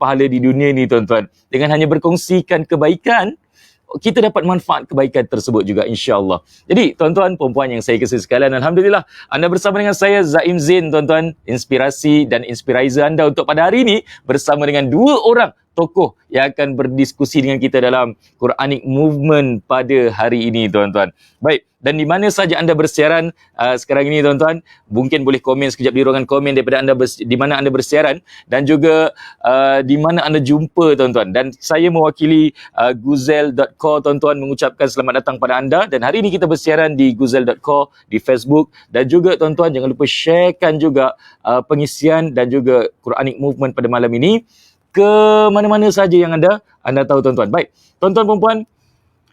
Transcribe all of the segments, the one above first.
pahala di dunia ni tuan-tuan. Dengan hanya berkongsikan kebaikan, kita dapat manfaat kebaikan tersebut juga, insya-Allah. Jadi tuan-tuan perempuan yang saya kasihi sekalian, alhamdulillah anda bersama dengan saya Zaim Zain tuan-tuan, inspirasi dan inspirasi anda untuk pada hari ini bersama dengan dua orang tokoh yang akan berdiskusi dengan kita dalam Quranic Movement pada hari ini tuan-tuan. Baik, dan di mana saja anda bersiaran sekarang ini tuan-tuan, mungkin boleh komen sekejap di ruangan komen daripada anda di mana anda bersiaran dan juga di mana anda jumpa tuan-tuan. Dan saya mewakili Guzel.co tuan-tuan mengucapkan selamat datang pada anda, dan hari ini kita bersiaran di Guzel.co di Facebook, dan juga tuan-tuan jangan lupa sharekan juga pengisian dan juga Quranic Movement pada malam ini ke mana-mana saja yang anda tahu tuan-tuan. Baik, tuan-tuan perempuan,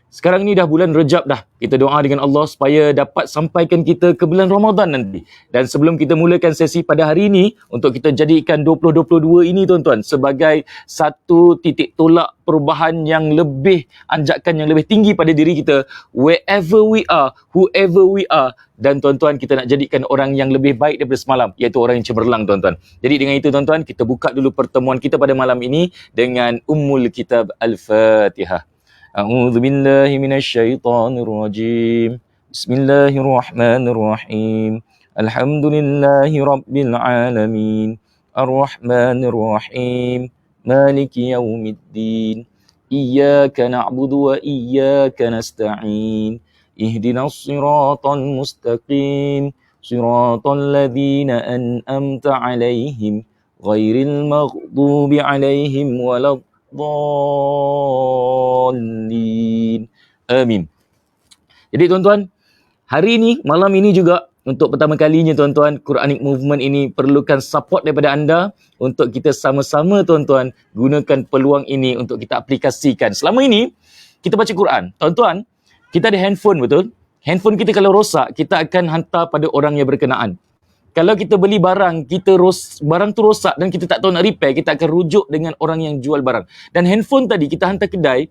sekarang ni dah bulan Rejab dah. Kita doa dengan Allah supaya dapat sampaikan kita ke bulan Ramadan nanti. Dan sebelum kita mulakan sesi pada hari ini, untuk kita jadikan 2022 ini tuan-tuan sebagai satu titik tolak perubahan yang lebih, anjakan yang lebih tinggi pada diri kita, wherever we are, whoever we are. Dan tuan-tuan, kita nak jadikan orang yang lebih baik daripada semalam, iaitu orang yang cemerlang tuan-tuan. Jadi dengan itu tuan-tuan, kita buka dulu pertemuan kita pada malam ini dengan Ummul Kitab Al-Fatihah. A'udzu billahi minasyaitonir rajim. Bismillahirrahmanirrahim. Alhamdulillahi rabbil alamin. Arrahmanir rahim. Maliki yaumiddin. Iyyaka na'budu wa iyyaka nasta'in. Ihdinas siratal mustaqim. Siratal ladzina an'amta 'alaihim ghairil maghdubi 'alaihim walad dhalin. Amin. Jadi tuan-tuan, hari ini, malam ini juga untuk pertama kalinya tuan-tuan, Quranic Movement ini perlukan support daripada anda untuk kita sama-sama tuan-tuan gunakan peluang ini untuk kita aplikasikan. Selama ini kita baca Quran. Tuan-tuan, kita ada handphone, betul? Handphone kita kalau rosak, kita akan hantar pada orang yang berkenaan. Kalau kita beli barang, barang tu rosak dan kita tak tahu nak repair, kita akan rujuk dengan orang yang jual barang. Dan handphone tadi kita hantar kedai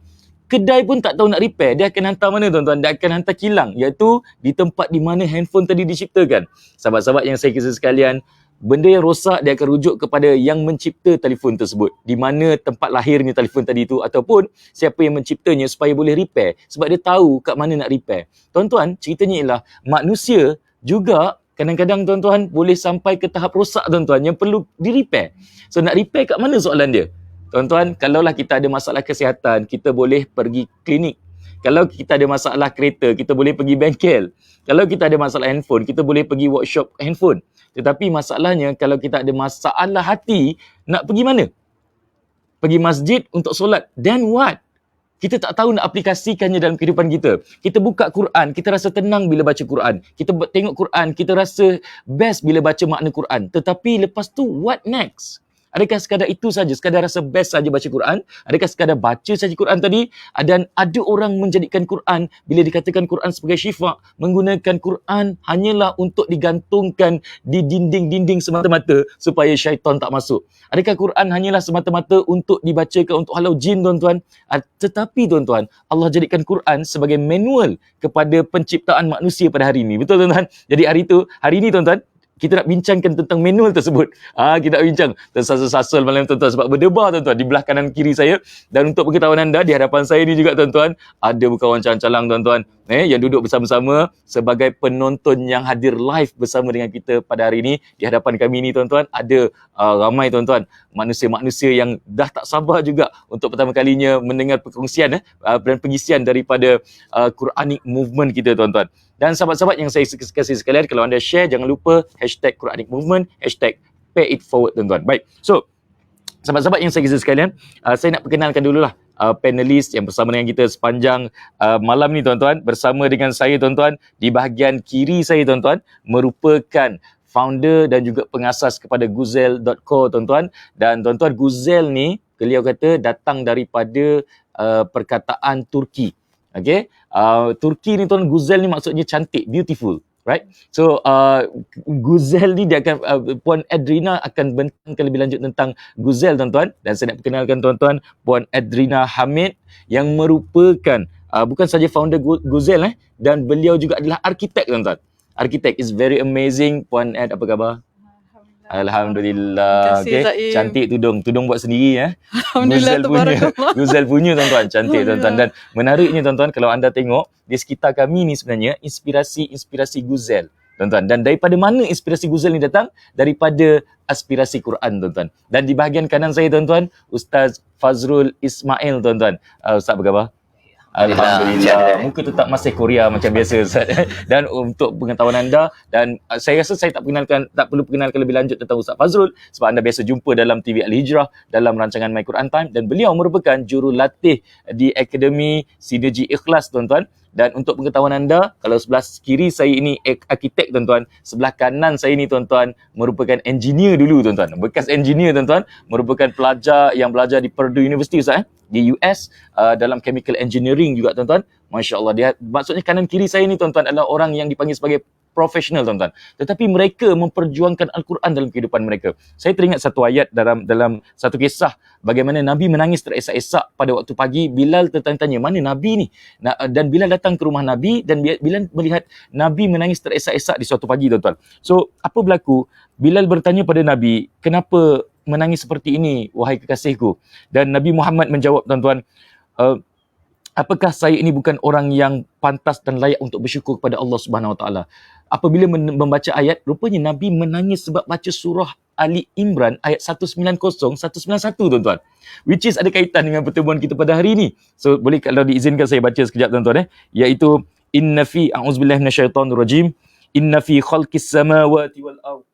pun tak tahu nak repair, dia akan hantar mana tuan-tuan? Dia akan hantar kilang, iaitu di tempat di mana handphone tadi diciptakan. Sahabat-sahabat yang saya kasihi sekalian, benda yang rosak dia akan rujuk kepada yang mencipta telefon tersebut, di mana tempat lahirnya telefon tadi itu, ataupun siapa yang menciptanya supaya boleh repair, sebab dia tahu kat mana nak repair. Tuan-tuan, ceritanya ialah manusia juga kadang-kadang tuan-tuan boleh sampai ke tahap rosak tuan-tuan yang perlu di-repair. So nak repair kat mana soalan dia? Tuan-tuan, kalaulah kita ada masalah kesihatan, kita boleh pergi klinik. Kalau kita ada masalah kereta, kita boleh pergi bengkel. Kalau kita ada masalah handphone, kita boleh pergi workshop handphone. Tetapi masalahnya kalau kita ada masalah hati, nak pergi mana? Pergi masjid untuk solat. Then what? Kita tak tahu nak aplikasikannya dalam kehidupan kita. Kita buka Quran, kita rasa tenang bila baca Quran. Kita tengok Quran, kita rasa best bila baca makna Quran. Tetapi lepas tu, what next? Adakah sekadar itu saja, sekadar rasa best saja baca Quran? Adakah sekadar baca saja Quran tadi? Dan ada orang menjadikan Quran, bila dikatakan Quran sebagai syifa, menggunakan Quran hanyalah untuk digantungkan di dinding-dinding semata-mata supaya syaitan tak masuk. Adakah Quran hanyalah semata-mata untuk dibacakan untuk halau jin tuan-tuan? Tetapi tuan-tuan, Allah jadikan Quran sebagai manual kepada penciptaan manusia pada hari ini. Betul tuan-tuan? Jadi hari ini tuan-tuan, kita nak bincangkan tentang manual tersebut. Kita nak bincang tersasul-sasul malam tuan-tuan, sebab berdebar tuan-tuan di belah kanan kiri saya. Dan untuk pengetahuan anda, di hadapan saya ni juga tuan-tuan, ada kawan calang-calang tuan-tuan, yang duduk bersama-sama sebagai penonton yang hadir live bersama dengan kita pada hari ini. Di hadapan kami ni tuan-tuan, ada ramai tuan-tuan, manusia-manusia yang dah tak sabar juga untuk pertama kalinya mendengar perkongsian dan pengisian daripada Quranic Movement kita tuan-tuan. Dan sahabat-sahabat yang saya kasih sekalian, kalau anda share, jangan lupa hashtag Quranic Movement, hashtag pay it forward tuan-tuan. Baik, so sahabat-sahabat yang saya kasih sekalian, saya nak perkenalkan dululah panelis yang bersama dengan kita sepanjang malam ni tuan-tuan. Bersama dengan saya tuan-tuan, di bahagian kiri saya tuan-tuan, merupakan founder dan juga pengasas kepada Guzel.co tuan-tuan. Dan tuan-tuan, Guzel ni, beliau kata datang daripada perkataan Turki. Okay, Turki ni tuan, Guzel ni maksudnya cantik, beautiful, right? So Guzel ni dia akan Puan Adrina akan bentangkan lebih lanjut tentang Guzel tuan-tuan. Dan saya nak perkenalkan tuan-tuan, Puan Adrina Hamid yang merupakan bukan saja founder Guzel dan beliau juga adalah arkitek tuan-tuan. Arkitek is very amazing. Puan Ad, apa khabar? Alhamdulillah Alhamdulillah. Terima kasih, Okey, Zaim. cantik tudung buat sendiri ya. Alhamdulillah, Guzel punya. tabarakallah. Guzel punya tuan-tuan, cantik tuan-tuan. Dan Alhamdulillah. menariknya tuan-tuan, kalau anda tengok di sekitar kami ni sebenarnya inspirasi Guzel. Tuan-tuan, dan daripada mana inspirasi Guzel ni datang? Daripada aspirasi Quran, tuan-tuan. Dan di bahagian kanan saya, tuan-tuan, Ustaz Fazrul Ismail, tuan-tuan. Ustaz apa khabar? Alhamdulillah. Muka tetap masih Korea macam biasa, Ustaz. Dan untuk pengetahuan anda, dan saya rasa saya tak perlu perkenalkan lebih lanjut tentang Ustaz Fazrul sebab anda biasa jumpa dalam TV Al-Hijrah dalam rancangan My Quran Time, dan beliau merupakan jurulatih di Akademi Sinergi Ikhlas, tuan-tuan. Dan untuk pengetahuan anda, kalau sebelah kiri saya ini arkitek, tuan-tuan, sebelah kanan saya ini, tuan-tuan, merupakan engineer dulu, tuan-tuan. Bekas engineer, tuan-tuan, merupakan pelajar yang belajar di Purdue University, Ustaz, di US, dalam chemical engineering juga, tuan-tuan. Masya Allah, dia maksudnya kanan kiri saya ni, tuan-tuan, adalah orang yang dipanggil sebagai profesional, tuan-tuan. Tetapi mereka memperjuangkan Al-Quran dalam kehidupan mereka. Saya teringat satu ayat dalam satu kisah bagaimana Nabi menangis teresak-esak pada waktu pagi. Bilal tertanya-tanya, mana Nabi ni? Dan Bilal datang ke rumah Nabi dan Bilal melihat Nabi menangis teresak-esak di suatu pagi, tuan-tuan. So, apa berlaku? Bilal bertanya pada Nabi, kenapa menangis seperti ini, wahai kekasihku? Dan Nabi Muhammad menjawab, tuan-tuan, apakah saya ini bukan orang yang pantas dan layak untuk bersyukur kepada Allah Subhanahu Wa Taala? Apabila membaca ayat, rupanya Nabi menangis sebab baca surah Ali Imran ayat 190, 191, tuan-tuan. Which is ada kaitan dengan pertemuan kita pada hari ini. So, boleh kalau diizinkan saya baca sekejap, tuan-tuan. Iaitu, inna fi, a'udzubillahi minasyaitonirrajim, inna fi khalqis samawati wal ardh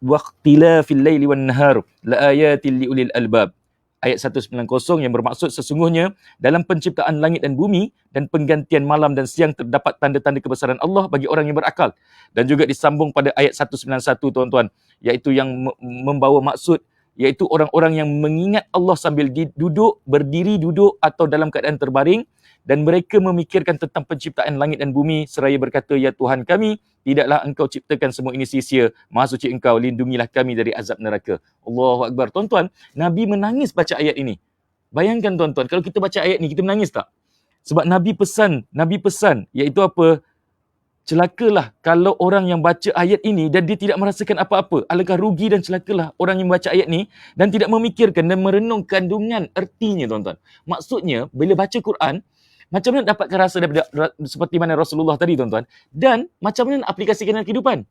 wa ikhtilafil laili wan nahar la ayatin liulil albab. Ayat 190 yang bermaksud sesungguhnya dalam penciptaan langit dan bumi dan penggantian malam dan siang terdapat tanda-tanda kebesaran Allah bagi orang yang berakal. Dan juga disambung pada ayat 191, tuan-tuan, iaitu yang membawa maksud, iaitu orang-orang yang mengingat Allah sambil duduk, berdiri, duduk atau dalam keadaan terbaring, dan mereka memikirkan tentang penciptaan langit dan bumi seraya berkata, ya Tuhan kami, tidaklah engkau ciptakan semua ini sia-sia. Maha suci engkau, lindungilah kami dari azab neraka. Allahu Akbar. Tuan-tuan, Nabi menangis baca ayat ini. Bayangkan, tuan-tuan, kalau kita baca ayat ni, kita menangis tak? Sebab Nabi pesan, iaitu apa? Celakalah kalau orang yang baca ayat ini dan dia tidak merasakan apa-apa. Alangkah rugi dan celakalah orang yang baca ayat ni dan tidak memikirkan dan merenung kandungan ertinya, tuan-tuan. Maksudnya, bila baca Quran, macam mana dapatkan rasa daripada seperti mana Rasulullah tadi, tuan-tuan, dan macam mana nak aplikasikan dalam kehidupan.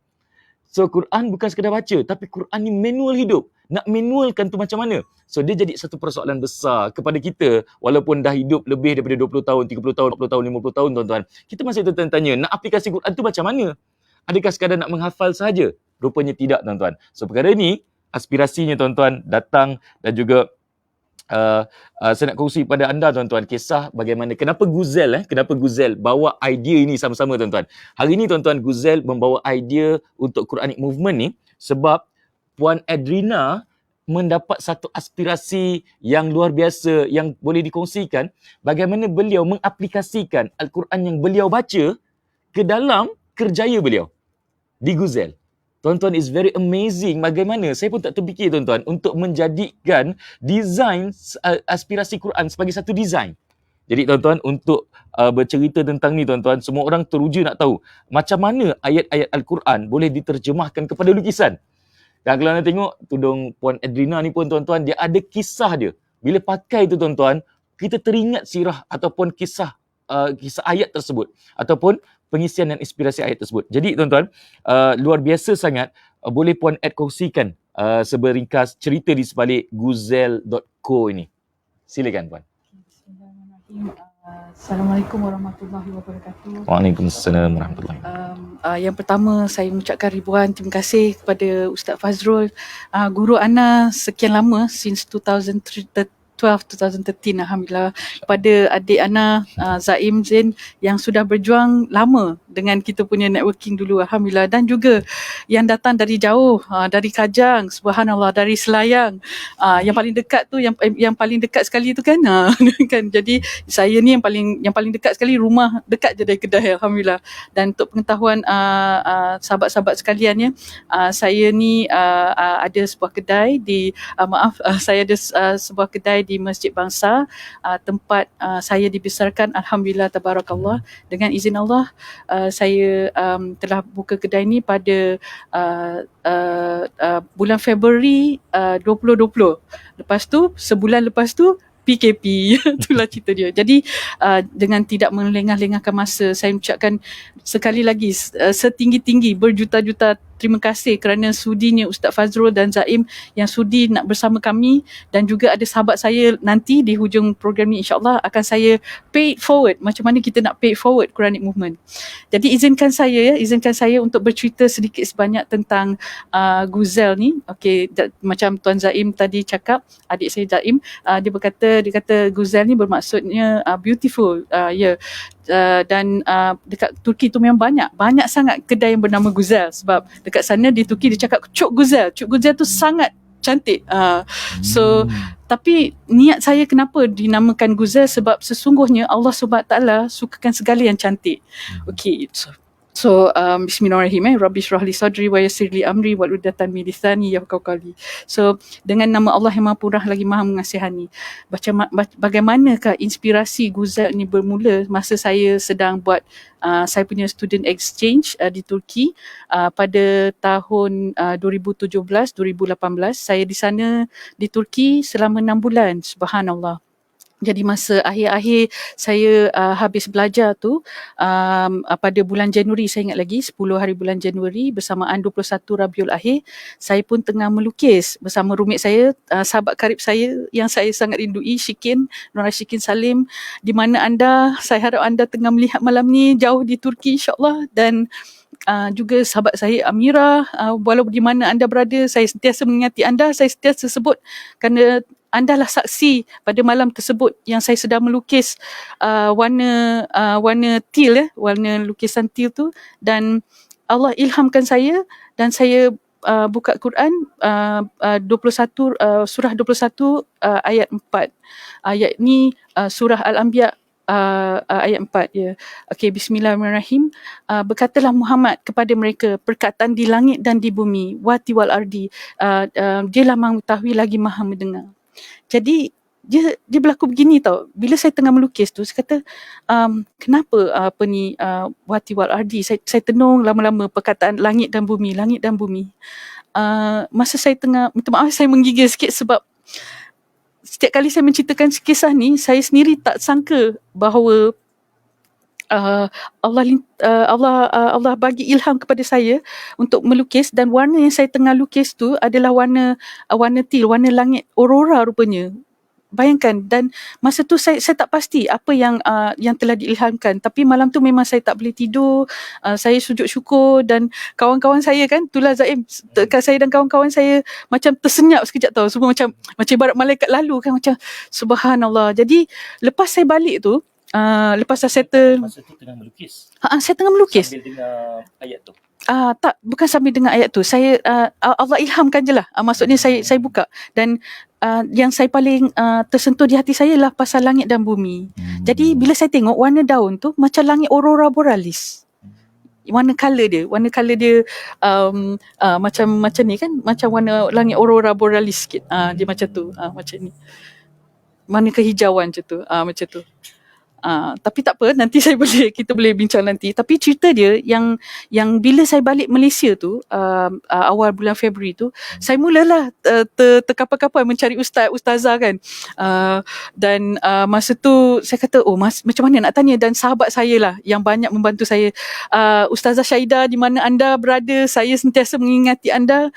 So, Quran bukan sekadar baca, tapi Quran ni manual hidup. Nak manualkan tu macam mana? So, dia jadi satu persoalan besar kepada kita, walaupun dah hidup lebih daripada 20 tahun, 30 tahun, 40 tahun, 50 tahun, tuan-tuan. Kita masih tertanya, nak aplikasi Quran tu macam mana? Adakah sekadar nak menghafal sahaja? Rupanya tidak, tuan-tuan. So, perkara ni, aspirasinya, tuan-tuan, datang dan juga saya nak kongsi pada anda, tuan-tuan, kisah bagaimana kenapa Guzel bawa idea ini sama-sama, tuan-tuan. Hari ini, tuan-tuan, Guzel membawa idea untuk Quranic Movement ni sebab Puan Adrina mendapat satu aspirasi yang luar biasa yang boleh dikongsikan bagaimana beliau mengaplikasikan Al-Quran yang beliau baca ke dalam kerjaya beliau di Guzel. Tuan-tuan, is very amazing bagaimana saya pun tak terfikir, tuan-tuan, untuk menjadikan design aspirasi Quran sebagai satu design. Jadi, tuan-tuan, untuk bercerita tentang ni, tuan-tuan, semua orang teruja nak tahu macam mana ayat-ayat Al-Quran boleh diterjemahkan kepada lukisan. Dan kalau anda tengok tudung Puan Adrina ni pun, tuan-tuan, dia ada kisah dia. Bila pakai tu, tuan-tuan, kita teringat sirah ataupun kisah ayat tersebut ataupun pengisian dan inspirasi ayat tersebut. Jadi, tuan-tuan, luar biasa sangat. Boleh Puan Ad kongsikan seberingkas cerita di sebalik guzel.co ini. Silakan, Puan. Assalamualaikum warahmatullahi wabarakatuh. Waalaikumsalam warahmatullahi wabarakatuh. Yang pertama, saya mengucapkan ribuan terima kasih kepada Ustaz Fazrul, guru Ana sekian lama, since 2013, Alhamdulillah, kepada adik Ana, Zaim Zain, yang sudah berjuang lama dengan kita punya networking dulu, Alhamdulillah, dan juga yang datang dari jauh, dari Kajang, subhanallah, dari Selayang, yang paling dekat tu, yang paling dekat sekali tu kan, kan. Jadi saya ni yang paling dekat sekali, rumah dekat je dari Kedah, Alhamdulillah. Dan untuk pengetahuan sahabat-sahabat sekalian, saya ni ada sebuah kedai di saya ada sebuah kedai di Masjid Bangsa, tempat saya dibesarkan. Alhamdulillah, tabarakallah. Dengan izin Allah, saya telah buka kedai ni pada bulan Februari 2020. Lepas tu, sebulan lepas tu PKP. Itulah cerita dia. Jadi dengan tidak melengah-lengahkan masa, saya ucapkan sekali lagi setinggi-tinggi berjuta-juta terima kasih kerana sudinya Ustaz Fazrul dan Zaim yang sudi nak bersama kami, dan juga ada sahabat saya nanti di hujung program ni insyaAllah akan saya pay it forward, macam mana kita nak pay it forward Quranic Movement. Jadi izinkan saya untuk bercerita sedikit sebanyak tentang Guzel ni. Okey, macam Tuan Zaim tadi cakap, adik saya Zaim, dia kata Guzel ni bermaksudnya beautiful. Dan dekat Turki tu memang banyak sangat kedai yang bernama Guzel, sebab dekat sana di Turki dia cakap Cuk Guzel tu sangat cantik. So tapi niat saya kenapa dinamakan Guzel, sebab sesungguhnya Allah Subhanahu Taala sukakan segala yang cantik. Okey, so bismillahirrahmanirrahim. Rabbi shrah li sadri wa yassir li amri wa hludatan min lisani yafqahu qawli. So dengan nama Allah yang Maha Purah lagi Maha Mengasihani. Bagaimanakah inspirasi Guzel ni bermula masa saya sedang buat saya punya student exchange di Turki pada tahun 2017-2018. Saya di sana di Turki selama 6 bulan. Subhanallah. Jadi masa akhir-akhir saya habis belajar tu, pada bulan Januari, saya ingat lagi 10 hari bulan Januari bersamaan 21 Rabiul Akhir, saya pun tengah melukis bersama roommate saya, sahabat karib saya yang saya sangat rindui, Shikin, Nora Shikin Salim. Di mana anda, saya harap anda tengah melihat malam ni jauh di Turki insyaAllah, dan juga sahabat saya Amira, walaupun di mana anda berada, saya sentiasa mengingati anda, saya sentiasa sebut kerana anda lah saksi pada malam tersebut yang saya sedang melukis warna teal, warna lukisan teal tu, dan Allah ilhamkan saya dan saya buka Quran 21 surah 21 ayat 4. Ayat ni surah Al-Anbiya ayat 4 ya. Okey, bismillahirrahmanirrahim. Berkatalah Muhammad kepada mereka perkataan di langit dan di bumi, wati wal ardi, dialah mengetahui lagi Maha mendengar. Jadi dia berlaku begini tau. Bila saya tengah melukis tu, saya kata kenapa wati wal ardi, saya tenung lama-lama perkataan langit dan bumi. Masa saya tengah, minta maaf saya menggigil sikit sebab setiap kali saya menceritakan kisah ni, saya sendiri tak sangka bahawa Allah bagi ilham kepada saya untuk melukis, dan warna yang saya tengah lukis tu adalah warna teal, warna langit aurora rupanya. Bayangkan, dan masa tu saya tak pasti apa yang telah diilhamkan, tapi malam tu memang saya tak boleh tidur. Saya sujud syukur, dan kawan-kawan saya kan, itulah Zaim, saya dan kawan-kawan saya macam tersenyap sekejap tau, semua macam ibarat malaikat lalu kan, macam subhanallah. Jadi lepas saya balik tu, lepas saya settle, Masa tu tengah melukis. Saya tengah melukis. Sambil dengar ayat tu. Tak, bukan sambil dengar ayat tu. Saya Allah ilhamkan je lah. Maksudnya saya buka, dan yang saya paling tersentuh di hati saya lah pasal langit dan bumi. Jadi bila saya tengok warna daun tu macam langit aurora borealis. Warna colour dia macam ni kan, macam warna langit aurora borealis sikit. Dia macam tu, macam ni. Warna kehijauan macam tu, macam tu. Tapi tak apa, nanti kita boleh bincang nanti. Tapi cerita dia yang bila saya balik Malaysia tu, awal bulan Februari tu, saya mulalah terkapar-kapar mencari ustazah kan. Dan masa tu saya kata, macam mana nak tanya, dan sahabat saya lah yang banyak membantu saya. Ustazah Syahidah, di mana anda berada, saya sentiasa mengingati anda.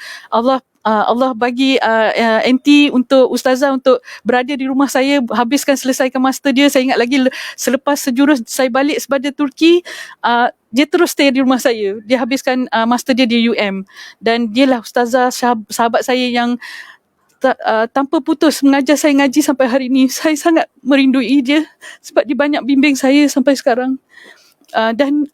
Allah bagi NT untuk ustazah untuk berada di rumah saya, selesaikan master dia. Saya ingat lagi selepas sejurus saya balik sepada Turki, dia terus stay di rumah saya. Dia habiskan master dia di UM, dan dialah ustazah sahabat saya yang tanpa putus mengajar saya ngaji sampai hari ini. Saya sangat merindui dia sebab dia banyak bimbing saya sampai sekarang. Dan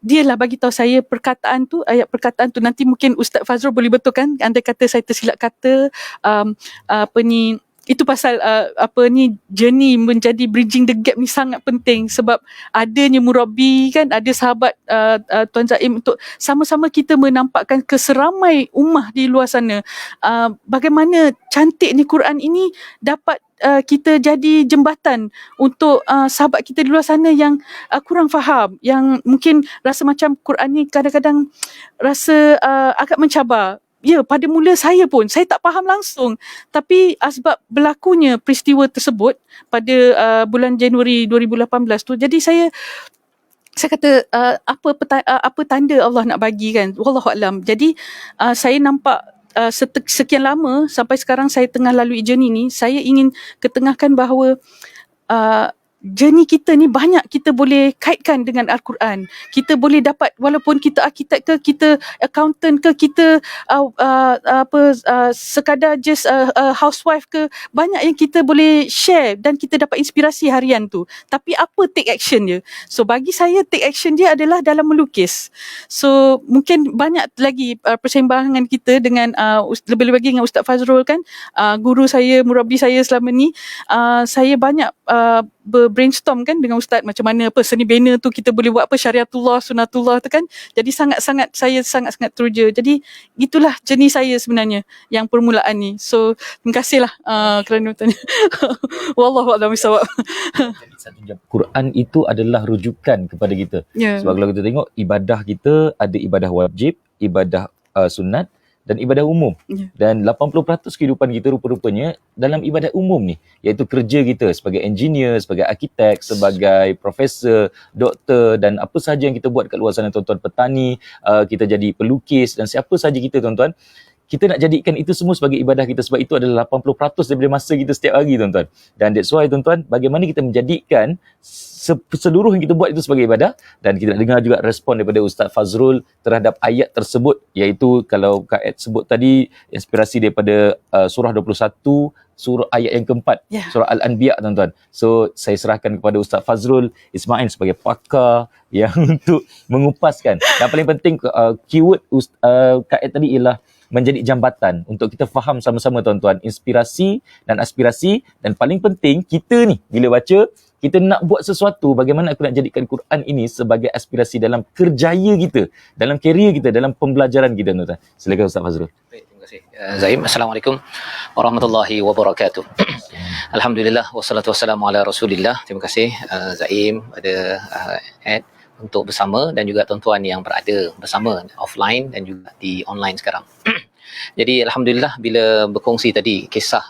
dialah bagi tahu saya ayat perkataan tu. Nanti mungkin Ustaz Fazrul boleh betulkan, anda kata saya tersilap kata, itu pasal journey menjadi bridging the gap ni sangat penting, sebab adanya murabbi kan, ada sahabat Tuan Zaim, untuk sama-sama kita menampakkan keseramai ummah di luar sana, bagaimana cantiknya Quran ini dapat kita jadi jembatan untuk sahabat kita di luar sana yang kurang faham, yang mungkin rasa macam Quran ni kadang-kadang rasa agak mencabar. Ya, pada mula saya tak faham langsung. Tapi sebab berlakunya peristiwa tersebut pada bulan Januari 2018 tu, jadi saya kata apa tanda Allah nak bagi kan, wallahu alam. Jadi saya nampak sekian lama sampai sekarang saya tengah lalui journey ni, saya ingin ketengahkan bahawa journey kita ni banyak kita boleh kaitkan dengan Al-Quran. Kita boleh dapat, walaupun kita arkitek ke, kita accountant ke, kita sekadar just housewife ke, banyak yang kita boleh share dan kita dapat inspirasi harian tu. Tapi apa take action dia? So bagi saya take action dia adalah dalam melukis. So mungkin banyak lagi persembahangan kita dengan lebih-lebih lagi dengan Ustaz Fazrul kan, guru saya, murabi saya selama ni. Saya banyak brainstorm kan dengan Ustaz macam mana seni banner tu kita boleh buat syariatullah, sunatullah tu kan. Jadi saya sangat-sangat teruja. Jadi itulah jenis saya sebenarnya yang permulaan ni. So terima kasihlah kerana bertanya. Wallahu a'lam bishawab. Quran itu adalah rujukan kepada kita. Sebab kalau kita tengok ibadah kita ada ibadah wajib, ibadah sunat dan ibadah umum. Dan 80% kehidupan kita rupa-rupanya dalam ibadah umum ni, iaitu kerja kita sebagai engineer, sebagai arkitek, sebagai profesor, doktor dan apa sahaja yang kita buat kat luar sana tuan-tuan, petani, kita jadi pelukis dan siapa sahaja kita tuan-tuan, kita nak jadikan itu semua sebagai ibadah kita, sebab itu adalah 80% daripada masa kita setiap hari tuan-tuan. Dan that's why tuan-tuan, bagaimana kita menjadikan seluruh yang kita buat itu sebagai ibadah. Dan kita nak dengar juga respon daripada Ustaz Fazrul terhadap ayat tersebut, iaitu kalau Kak Ed sebut tadi, inspirasi daripada surah 21, surah ayat yang keempat, surah Al-Anbiya tuan-tuan. So saya serahkan kepada Ustaz Fazrul Ismail sebagai pakar yang untuk mengupaskan. Dan paling penting keyword Kak Ed tadi ialah menjadi jambatan untuk kita faham sama-sama tuan-tuan, inspirasi dan aspirasi. Dan paling penting kita ni bila baca, kita nak buat sesuatu, bagaimana aku nak jadikan Quran ini sebagai aspirasi dalam kerjaya kita, dalam kerjaya kita, dalam pembelajaran kita tuan-tuan. Silakan Ustaz Fazrul. Baik, terima kasih Zaim. Assalamualaikum warahmatullahi wabarakatuh. Alhamdulillah wassalatu wassalamu ala Rasulillah. Terima kasih Zaim, ada Ed untuk bersama dan juga tuan-tuan yang berada bersama offline dan juga di online sekarang. Jadi Alhamdulillah bila berkongsi tadi kisah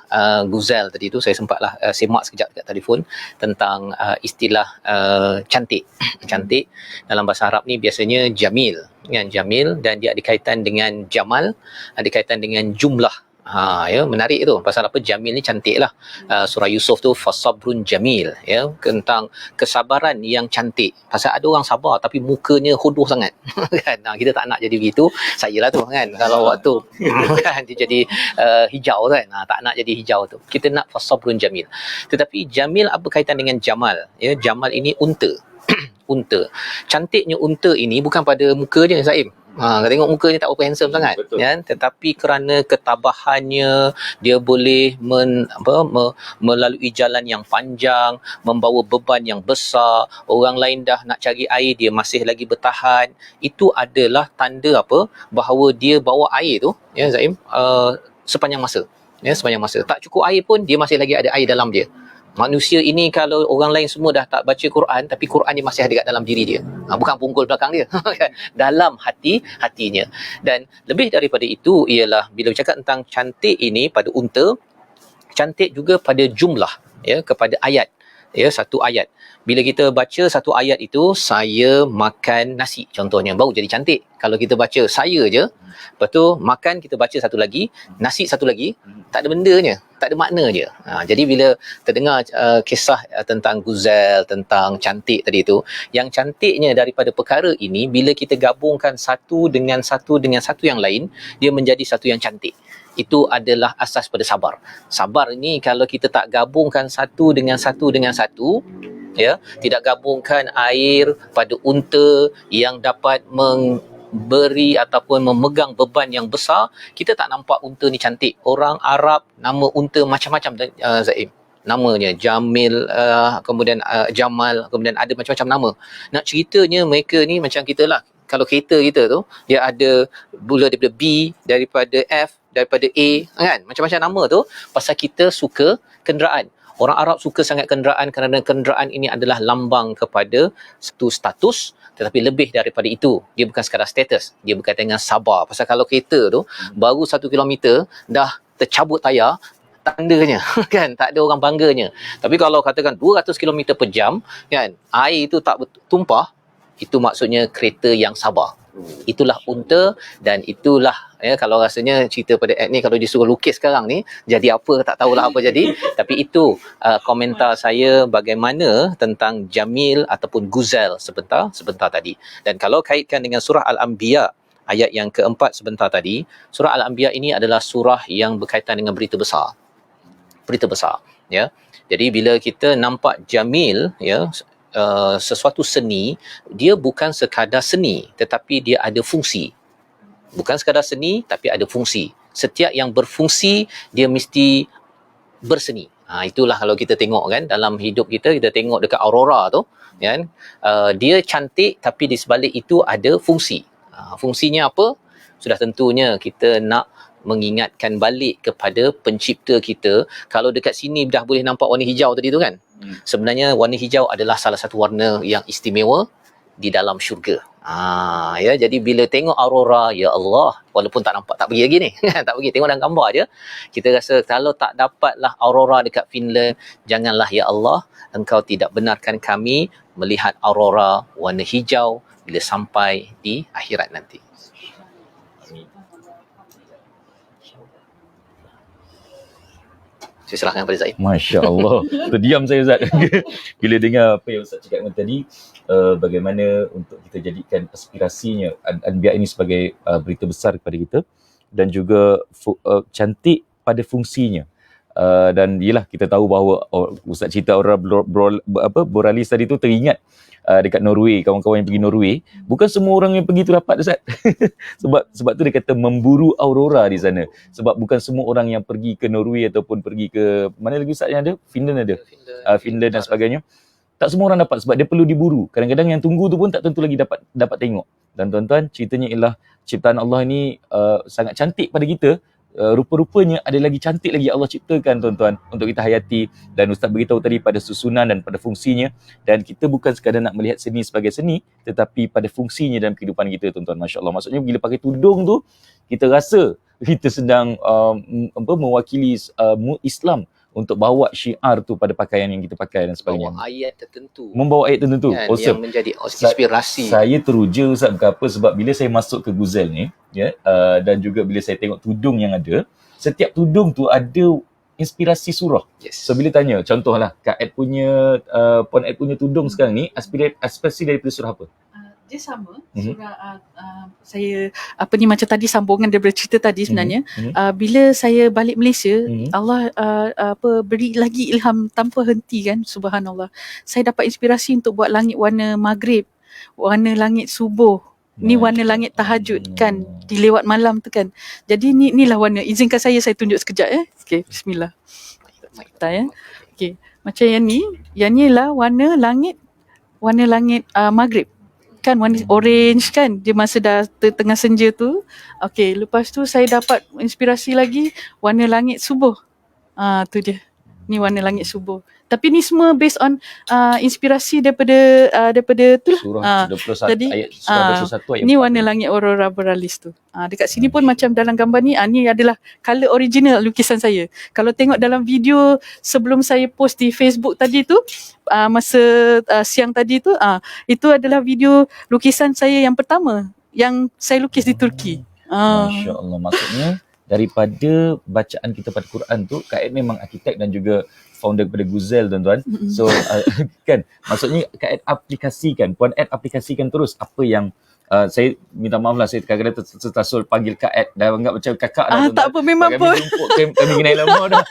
Guzel tadi tu, saya sempatlah semak sekejap dekat telefon tentang istilah cantik. Cantik dalam bahasa Arab ni biasanya jamil, kan, jamil, dan dia ada kaitan dengan jamal, ada kaitan dengan jumlah. Menarik tu. Pasal apa? Jamil ni cantik lah. Surah Yusuf tu fasabrun jamil, ya, tentang kesabaran yang cantik. Pasal ada orang sabar tapi mukanya hodoh sangat. Kan? Kita tak nak jadi begitu. Saya lah tu kan. Kalau waktu kan dia jadi hijau kan. Tak nak jadi hijau tu. Kita nak fasabrun jamil. Tetapi jamil apa kaitan dengan jamal? Ya, jamal ini unta. Unta. Cantiknya unta ini bukan pada muka je, Zaim. Tengok muka ni tak berapa handsome sangat, kan? Tetapi kerana ketabahannya, dia boleh melalui jalan yang panjang, membawa beban yang besar, orang lain dah nak cari air, dia masih lagi bertahan. Itu adalah tanda apa? Bahawa dia bawa air tu, ya Zaim, sepanjang masa. Ya, sepanjang masa. Tak cukup air pun, dia masih lagi ada air dalam dia. Manusia ini kalau orang lain semua dah tak baca Quran, tapi Quran dia masih ada kat dalam diri dia. Bukan punggul belakang dia. Dalam hatinya. Dan lebih daripada itu ialah bila bercakap tentang cantik ini pada unta, cantik juga pada jumlah, ya, kepada ayat. Ya, satu ayat. Bila kita baca satu ayat itu, saya makan nasi contohnya, baru jadi cantik. Kalau kita baca saya je, lepas tu makan, kita baca satu lagi, nasi satu lagi, tak ada bendanya, tak ada makna je. Jadi bila terdengar kisah tentang Guzel, tentang cantik tadi tu, yang cantiknya daripada perkara ini, bila kita gabungkan satu dengan satu yang lain, dia menjadi satu yang cantik. Itu adalah asas pada sabar. Sabar ini kalau kita tak gabungkan satu dengan satu, ya, tidak gabungkan air pada unta yang dapat memberi ataupun memegang beban yang besar, kita tak nampak unta ni cantik. Orang Arab nama unta macam-macam, Zaim. Namanya Jamil, kemudian Jamal, kemudian ada macam-macam nama. Nak ceritanya mereka ni macam kita lah. Kalau kereta kita tu, dia ada mula daripada B, daripada F, daripada A, kan? Macam-macam nama tu pasal kita suka kenderaan. Orang Arab suka sangat kenderaan kerana kenderaan ini adalah lambang kepada satu status, tetapi lebih daripada itu, dia bukan sekadar status, dia berkaitan dengan sabar. Pasal kalau kereta tu baru 1 kilometer dah tercabut tayar, tandanya kan, tak ada orang bangganya. Tapi kalau katakan 200 km per jam kan, air itu tak tumpah, itu maksudnya kereta yang sabar. Itulah unta, dan itulah kalau rasanya cerita pada Ed ni, kalau disuruh lukis sekarang ni jadi apa tak tahulah apa jadi. Tapi itu komentar saya bagaimana tentang Jamil ataupun Guzel sebentar tadi. Dan kalau kaitkan dengan surah Al-Anbiya ayat yang keempat sebentar tadi, surah Al-Anbiya ini adalah surah yang berkaitan dengan berita besar, ya. Jadi bila kita nampak Jamil, ya, sesuatu seni, dia bukan sekadar seni tetapi dia ada fungsi. Bukan sekadar seni tapi ada fungsi. Setiap yang berfungsi dia mesti berseni. Itulah kalau kita tengok kan dalam hidup kita tengok dekat Aurora tu kan, dia cantik tapi di sebalik itu ada fungsi. Fungsinya apa? Sudah tentunya kita nak mengingatkan balik kepada pencipta kita. Kalau dekat sini dah boleh nampak warna hijau tadi tu kan, sebenarnya warna hijau adalah salah satu warna yang istimewa di dalam syurga. Ya, jadi bila tengok aurora, ya Allah, walaupun tak nampak, tak pergi lagi ni tak pergi, tengok dalam gambar je, kita rasa kalau tak dapatlah aurora dekat Finland, janganlah ya Allah Engkau tidak benarkan kami melihat aurora warna hijau bila sampai di akhirat nanti. Saya serahkan kepada Zaid. Masya Allah. Terdiam saya, Ustaz. Bila dengar apa yang Ustaz cakap tadi, bagaimana untuk kita jadikan aspirasinya Anbiya ini sebagai berita besar kepada kita, dan juga cantik pada fungsinya. Dan yelah, kita tahu bahawa Ustaz cerita orang Borealis tadi tu teringat dekat Norway, kawan-kawan yang pergi Norway, bukan semua orang yang pergi tu dapat, Ustaz. sebab tu dia kata memburu aurora di sana. Sebab bukan semua orang yang pergi ke Norway ataupun pergi ke mana lagi, Ustaz, yang ada? Finland ada. Finland dan sebagainya. Tak semua orang dapat sebab dia perlu diburu. Kadang-kadang yang tunggu tu pun tak tentu lagi dapat tengok. Dan tuan-tuan, ceritanya ialah ciptaan Allah ni sangat cantik pada kita. Rupa-rupanya ada lagi cantik lagi Allah ciptakan, tuan-tuan, untuk kita hayati. Dan Ustaz beritahu tadi pada susunan dan pada fungsinya, dan kita bukan sekadar nak melihat seni sebagai seni, tetapi pada fungsinya dalam kehidupan kita, tuan-tuan. Masya Allah. Maksudnya bila pakai tudung tu, kita rasa kita sedang mewakili Islam, untuk bawa syiar tu pada pakaian yang kita pakai dan sebagainya. Membawa ayat tertentu. Kan, awesome. Yang menjadi inspirasi. Saya teruja, Ustaz, berapa sebab bila saya masuk ke Guzel ni, ya, dan juga bila saya tengok tudung yang ada, setiap tudung tu ada inspirasi surah. Yes. So bila tanya, contohlah Kak Ed punya, Puan Ed punya tudung sekarang ni, aspirasi daripada surah apa? Dia sama surah saya macam tadi sambungan daripada cerita tadi sebenarnya. Bila saya balik Malaysia, Allah beri lagi ilham tanpa henti kan, subhanallah. Saya dapat inspirasi untuk buat langit warna maghrib, warna langit subuh, ni warna langit tahajud kan, di lewat malam tu kan. Jadi inilah warna. Izinkan saya tunjuk sekejap Okey, bismillah. Tak ya. Okey, macam yang ni lah warna langit maghrib. Kan warna orange kan, dia masa dah tengah senja tu. Okey, lepas tu saya dapat inspirasi lagi warna langit subuh. Tu dia. Ni warna langit subuh. Tapi ni semua based on inspirasi daripada tu lah. Surah 21 jadi, ayat surah 21 ayat ni warna langit aurora borealis tu. Dekat sini pun macam dalam gambar ni adalah color original lukisan saya. Kalau tengok dalam video sebelum saya post di Facebook tadi tu, masa siang tadi tu, itu adalah video lukisan saya yang pertama yang saya lukis di Turki. Masya Allah. Maksudnya daripada bacaan kita pada Quran tu, Kak Ed memang arkitek dan juga founder kepada Guzel, tuan-tuan. So kan, maksudnya Kak Ed aplikasikan, Puan Ed aplikasikan terus apa yang saya minta maaf lah, saya kadang-kadang tertasul panggil Kak Ed, dah anggap macam kakak dah. Tak apa, memang pun. Kami kenal lama dah.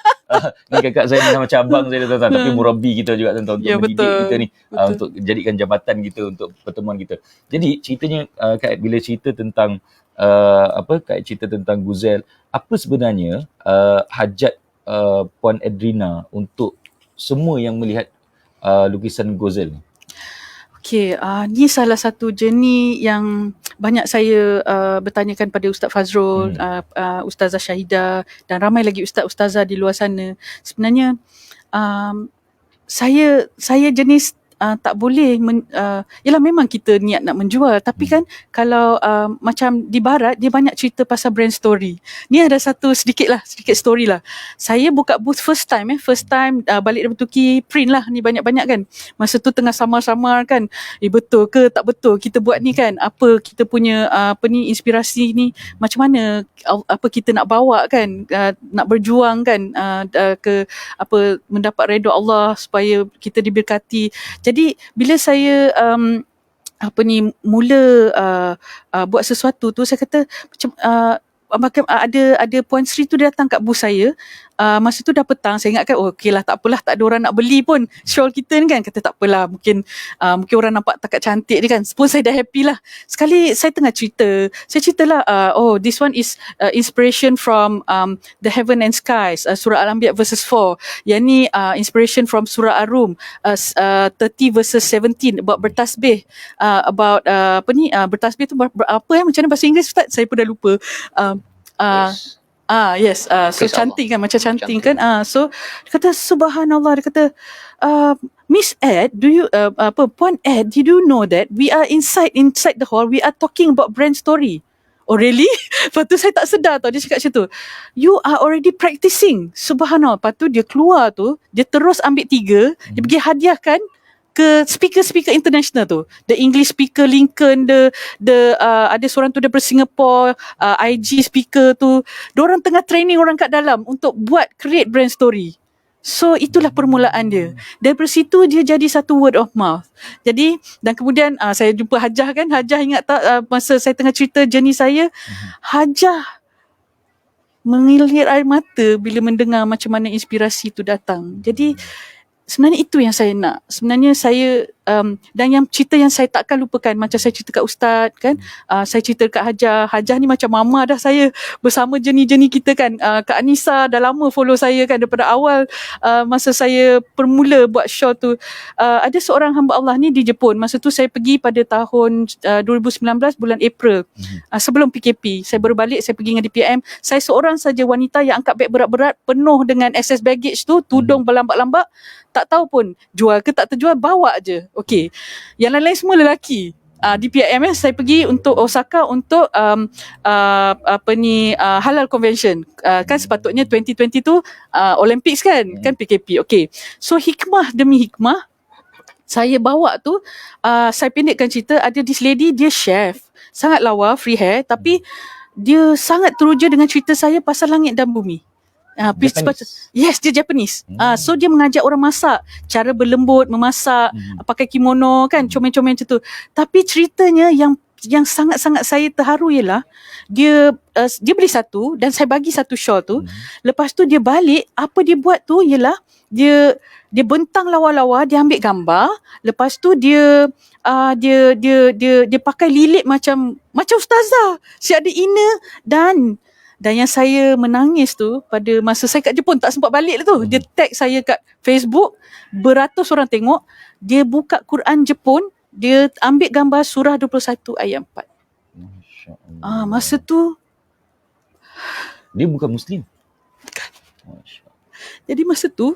Ni kakak saya ni macam abang saya, tuan-tuan. Tapi murabi kita juga, tuan-tuan, untuk mendidik kita ni, untuk jadikan jabatan kita, untuk pertemuan kita. Jadi ceritanya, Kak Ed bila cerita tentang Kak Ed cerita tentang Guzel, apa sebenarnya hajat Puan Edrina untuk semua yang melihat lukisan Guzel ni? Okey, ni salah satu journey yang banyak saya bertanyakan pada Ustaz Fazrul, Ustazah Syahidah dan ramai lagi ustaz-ustazah di luar sana. Sebenarnya saya jenis tak boleh yalah memang kita niat nak menjual, tapi kan kalau macam di barat dia banyak cerita pasal brand story. Ni ada sedikit story lah. Saya buka booth first time balik dari Turki, print lah ni banyak-banyak kan. Masa tu tengah samar-samar kan, betul ke tak betul kita buat ni kan, apa kita punya inspirasi ni, macam mana apa kita nak bawa kan, nak berjuang kan, ke mendapat redha Allah supaya kita diberkati. Jadi bila saya mula buat sesuatu tu, saya kata macam ada Puan Sri tu dia datang kat booth saya. Masa tu dah petang, saya ingatkan okeylah, tak apalah, tak ada orang nak beli pun shawl kita ni kan. Kata tak apalah, mungkin orang nampak takat cantik dia kan. Pun saya dah happy lah. Sekali saya tengah cerita, saya ceritalah this one is inspiration from the heaven and skies, surah Al-Anbiya verses 4. Yang ni inspiration from surah Ar-Rum 30 verses 17 about bertasbih, about bertasbih tu apa macam mana bahasa Inggeris Ustaz, saya pun dah lupa. Yes. Yes. So cantik kan, macam cantik kan. So dia kata subhanallah, dia kata Miss Ed, do you Puan Ed, did you know that we are inside the hall, we are talking about brand story? Oh really? Lepas tu saya tak sedar tau, dia cakap macam tu. You are already practicing. Subhanallah. Lepas tu dia keluar tu, dia terus ambil 3, dia pergi hadiahkan ke speaker international tu. The English speaker Lincoln, ada seorang tu daripada Singapore, IG speaker tu. Diorang tengah training orang kat dalam untuk create brand story. So itulah permulaan dia. Daripada situ dia jadi satu word of mouth. Jadi dan kemudian saya jumpa Hajah kan. Hajah ingat tak masa saya tengah cerita journey saya, Hajah mengalir air mata bila mendengar macam mana inspirasi tu datang. Jadi sebenarnya itu yang saya nak. Sebenarnya saya dan yang cerita yang saya takkan lupakan, macam saya cerita kat Ustaz kan, saya cerita kat Hajah. Hajah ni macam mama dah saya, bersama jenis-jenis kita kan. Kak Anissa dah lama follow saya kan, daripada awal masa saya permula buat show tu. Ada seorang hamba Allah ni di Jepun. Masa tu saya pergi pada tahun 2019 bulan April, sebelum PKP. Saya baru balik, saya pergi dengan DPM. Saya seorang saja wanita yang angkat beg berat-berat penuh dengan excess baggage tu, tudung berlambak-lambak. Tak tahu pun jual ke tak terjual, bawa je. Okey. Yang lain-lain semua lelaki. DPM saya pergi untuk Osaka untuk halal convention. Kan sepatutnya 2020 tu Olympics kan PKP. Okey. So hikmah demi hikmah, saya bawa tu, saya pendekkan cerita, ada this lady, dia chef, sangat lawa, free hair, tapi dia sangat teruja dengan cerita saya pasal langit dan bumi. Yes, dia Japanese. So dia mengajak orang masak, cara berlembut, memasak, pakai kimono kan, comel-comel macam tu. Tapi ceritanya yang sangat-sangat saya terharu ialah dia beli satu dan saya bagi satu shawl tu. Lepas tu dia balik, apa dia buat tu ialah dia bentang lawa-lawa, dia ambil gambar. Lepas tu dia pakai lilit macam ustazah. Si ada inner dan yang saya menangis tu, pada masa saya kat Jepun, tak sempat balik lah tu. Dia tag saya kat Facebook, beratus orang tengok. Dia buka Quran Jepun, dia ambil gambar surah 21 ayat 4. Masya Allah. Masa tu dia bukan Muslim. Jadi masa tu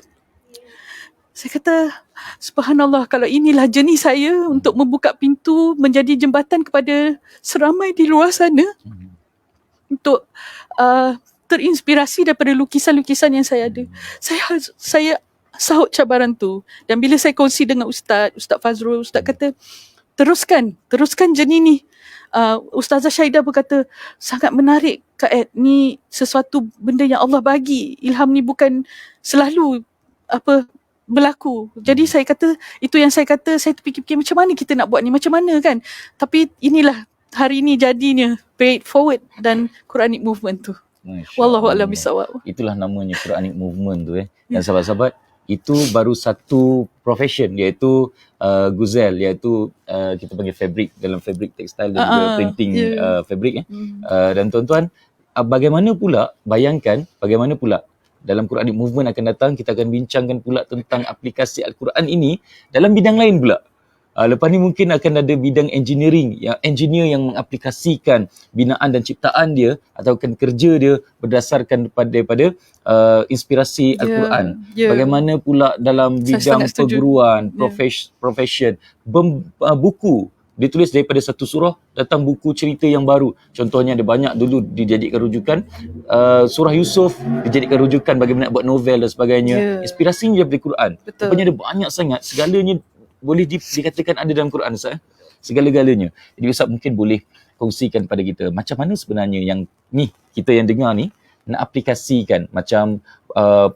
saya kata, subhanallah, kalau inilah jenis saya untuk membuka pintu, menjadi jembatan kepada seramai di luar sana, untuk terinspirasi daripada lukisan-lukisan yang saya ada. Saya sahut cabaran tu. Dan bila saya kongsi dengan Ustaz Fazrul, Ustaz kata, teruskan jenis ni. Ustazah Syahidah pun kata, sangat menarik Kak Ed, ni sesuatu benda yang Allah bagi. Ilham ni bukan selalu berlaku. Jadi saya kata, itu yang saya kata, saya terfikir-fikir macam mana kita nak buat ni, macam mana kan. Tapi inilah hari ni jadinya, pay it forward dan Quranic movement tu. Wallahu a'lam bishawab. Itulah namanya Quranic movement tu Dan sahabat-sahabat, itu baru satu profession, iaitu Guzel, iaitu kita panggil fabric, dalam fabric textile dan juga printing fabric dan tuan-tuan, bagaimana pula dalam Quranic movement akan datang, kita akan bincangkan pula tentang aplikasi Al-Quran ini dalam bidang lain pula. Lepas ni mungkin akan ada bidang engineering, yang engineer yang mengaplikasikan binaan dan ciptaan dia atau kerja dia berdasarkan daripada inspirasi Al-Quran. Bagaimana pula dalam bidang perguruan, profession, buku ditulis daripada satu surah datang buku cerita yang baru. Contohnya ada banyak dulu dijadikan rujukan surah Yusuf dijadikan rujukan bagaimana nak buat novel dan sebagainya. Inspirasinya daripada Quran. Rupanya ada banyak sangat, segalanya boleh dikatakan ada dalam Quran, Ustaz. Segala-galanya. Jadi Ustaz mungkin boleh kongsikan kepada kita macam mana sebenarnya yang ni kita yang dengar ni nak aplikasikan, macam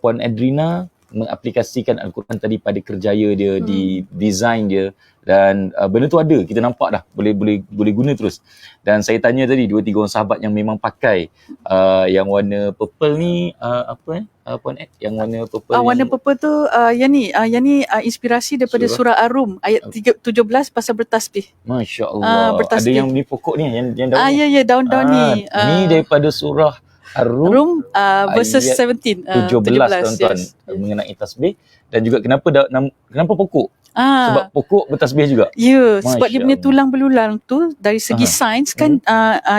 Puan Adrina mengaplikasikan Al-Quran tadi pada kerjaya dia, di design dia, dan benda tu ada, kita nampak dah boleh guna terus. Dan saya tanya tadi 2-3 orang sahabat yang memang pakai yang warna purple ni Puan Ed, yang warna purple warna purple tu yang ni inspirasi daripada surah Ar-Rum ayat 17 pasal bertasbih. Masya-Allah. Ada yang ni pokok ni yang daun. Ya daun-daun ni. Ni daripada surah Ar-Rum verses 17 tuan-tuan, mengenai tasbih. Dan juga kenapa pokok? Sebab pokok bertasbih juga. Sebab dia punya tulang belulang tu dari segi sains kan,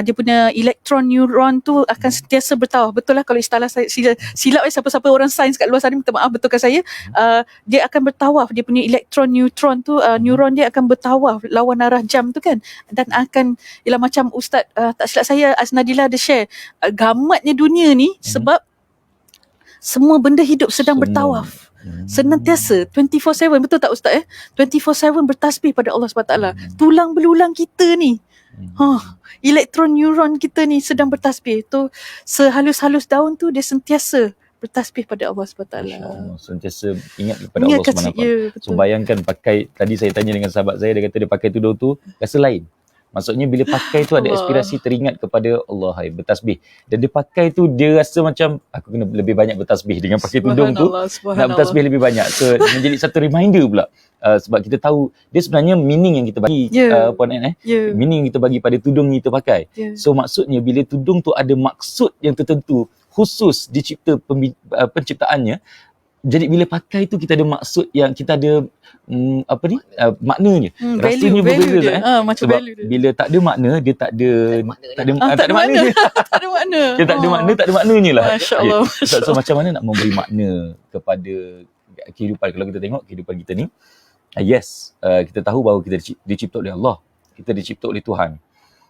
dia punya elektron neuron tu akan sentiasa bertawaf. Betul lah kalau istilah saya silap siapa-siapa orang sains kat luar sana minta maaf, betulkan saya. Dia akan bertawaf, dia punya elektron neutron tu, neuron dia akan bertawaf lawan arah jam tu kan, dan akan ialah macam Ustaz tak silap saya Aznadila ada share gamatnya dunia ni sebab semua benda hidup sedang bertawaf. Senantiasa 24/7, betul tak Ustaz 24/7 bertasbih pada Allah SWT. Tulang belulang kita ni, elektron neuron kita ni sedang bertasbih. Tu sehalus-halus daun tu dia sentiasa bertasbih pada Allah SWT. Sentiasa ingat kepada Allah SWT. So bayangkan pakai, tadi saya tanya dengan sahabat saya, dia kata dia pakai tudung tu rasa lain. Maksudnya bila pakai tu ada aspirasi teringat kepada Allah, bertasbih. Dan dia pakai tu dia rasa macam aku kena lebih banyak bertasbih dengan pakai tudung tu. Nak bertasbih lebih banyak. So menjadi satu reminder pula. Sebab kita tahu dia sebenarnya meaning yang kita bagi Puan Ann, meaning yang kita bagi pada tudung yang kita pakai. So maksudnya bila tudung tu ada maksud yang tertentu khusus dicipta penciptaannya, jadi bila pakai tu kita ada maksud yang kita ada maknanya. Rasanya berbeza macam sebab value dia. Bila tak ada makna dia tak ada makna. Tak ada makna. Dia tak ada makna, tak ada maknanya lah. Masya-Allah. So macam mana nak memberi makna kepada kehidupan, kalau kita tengok kehidupan kita ni, kita tahu bahawa kita dicipta oleh Allah, kita dicipta oleh Tuhan.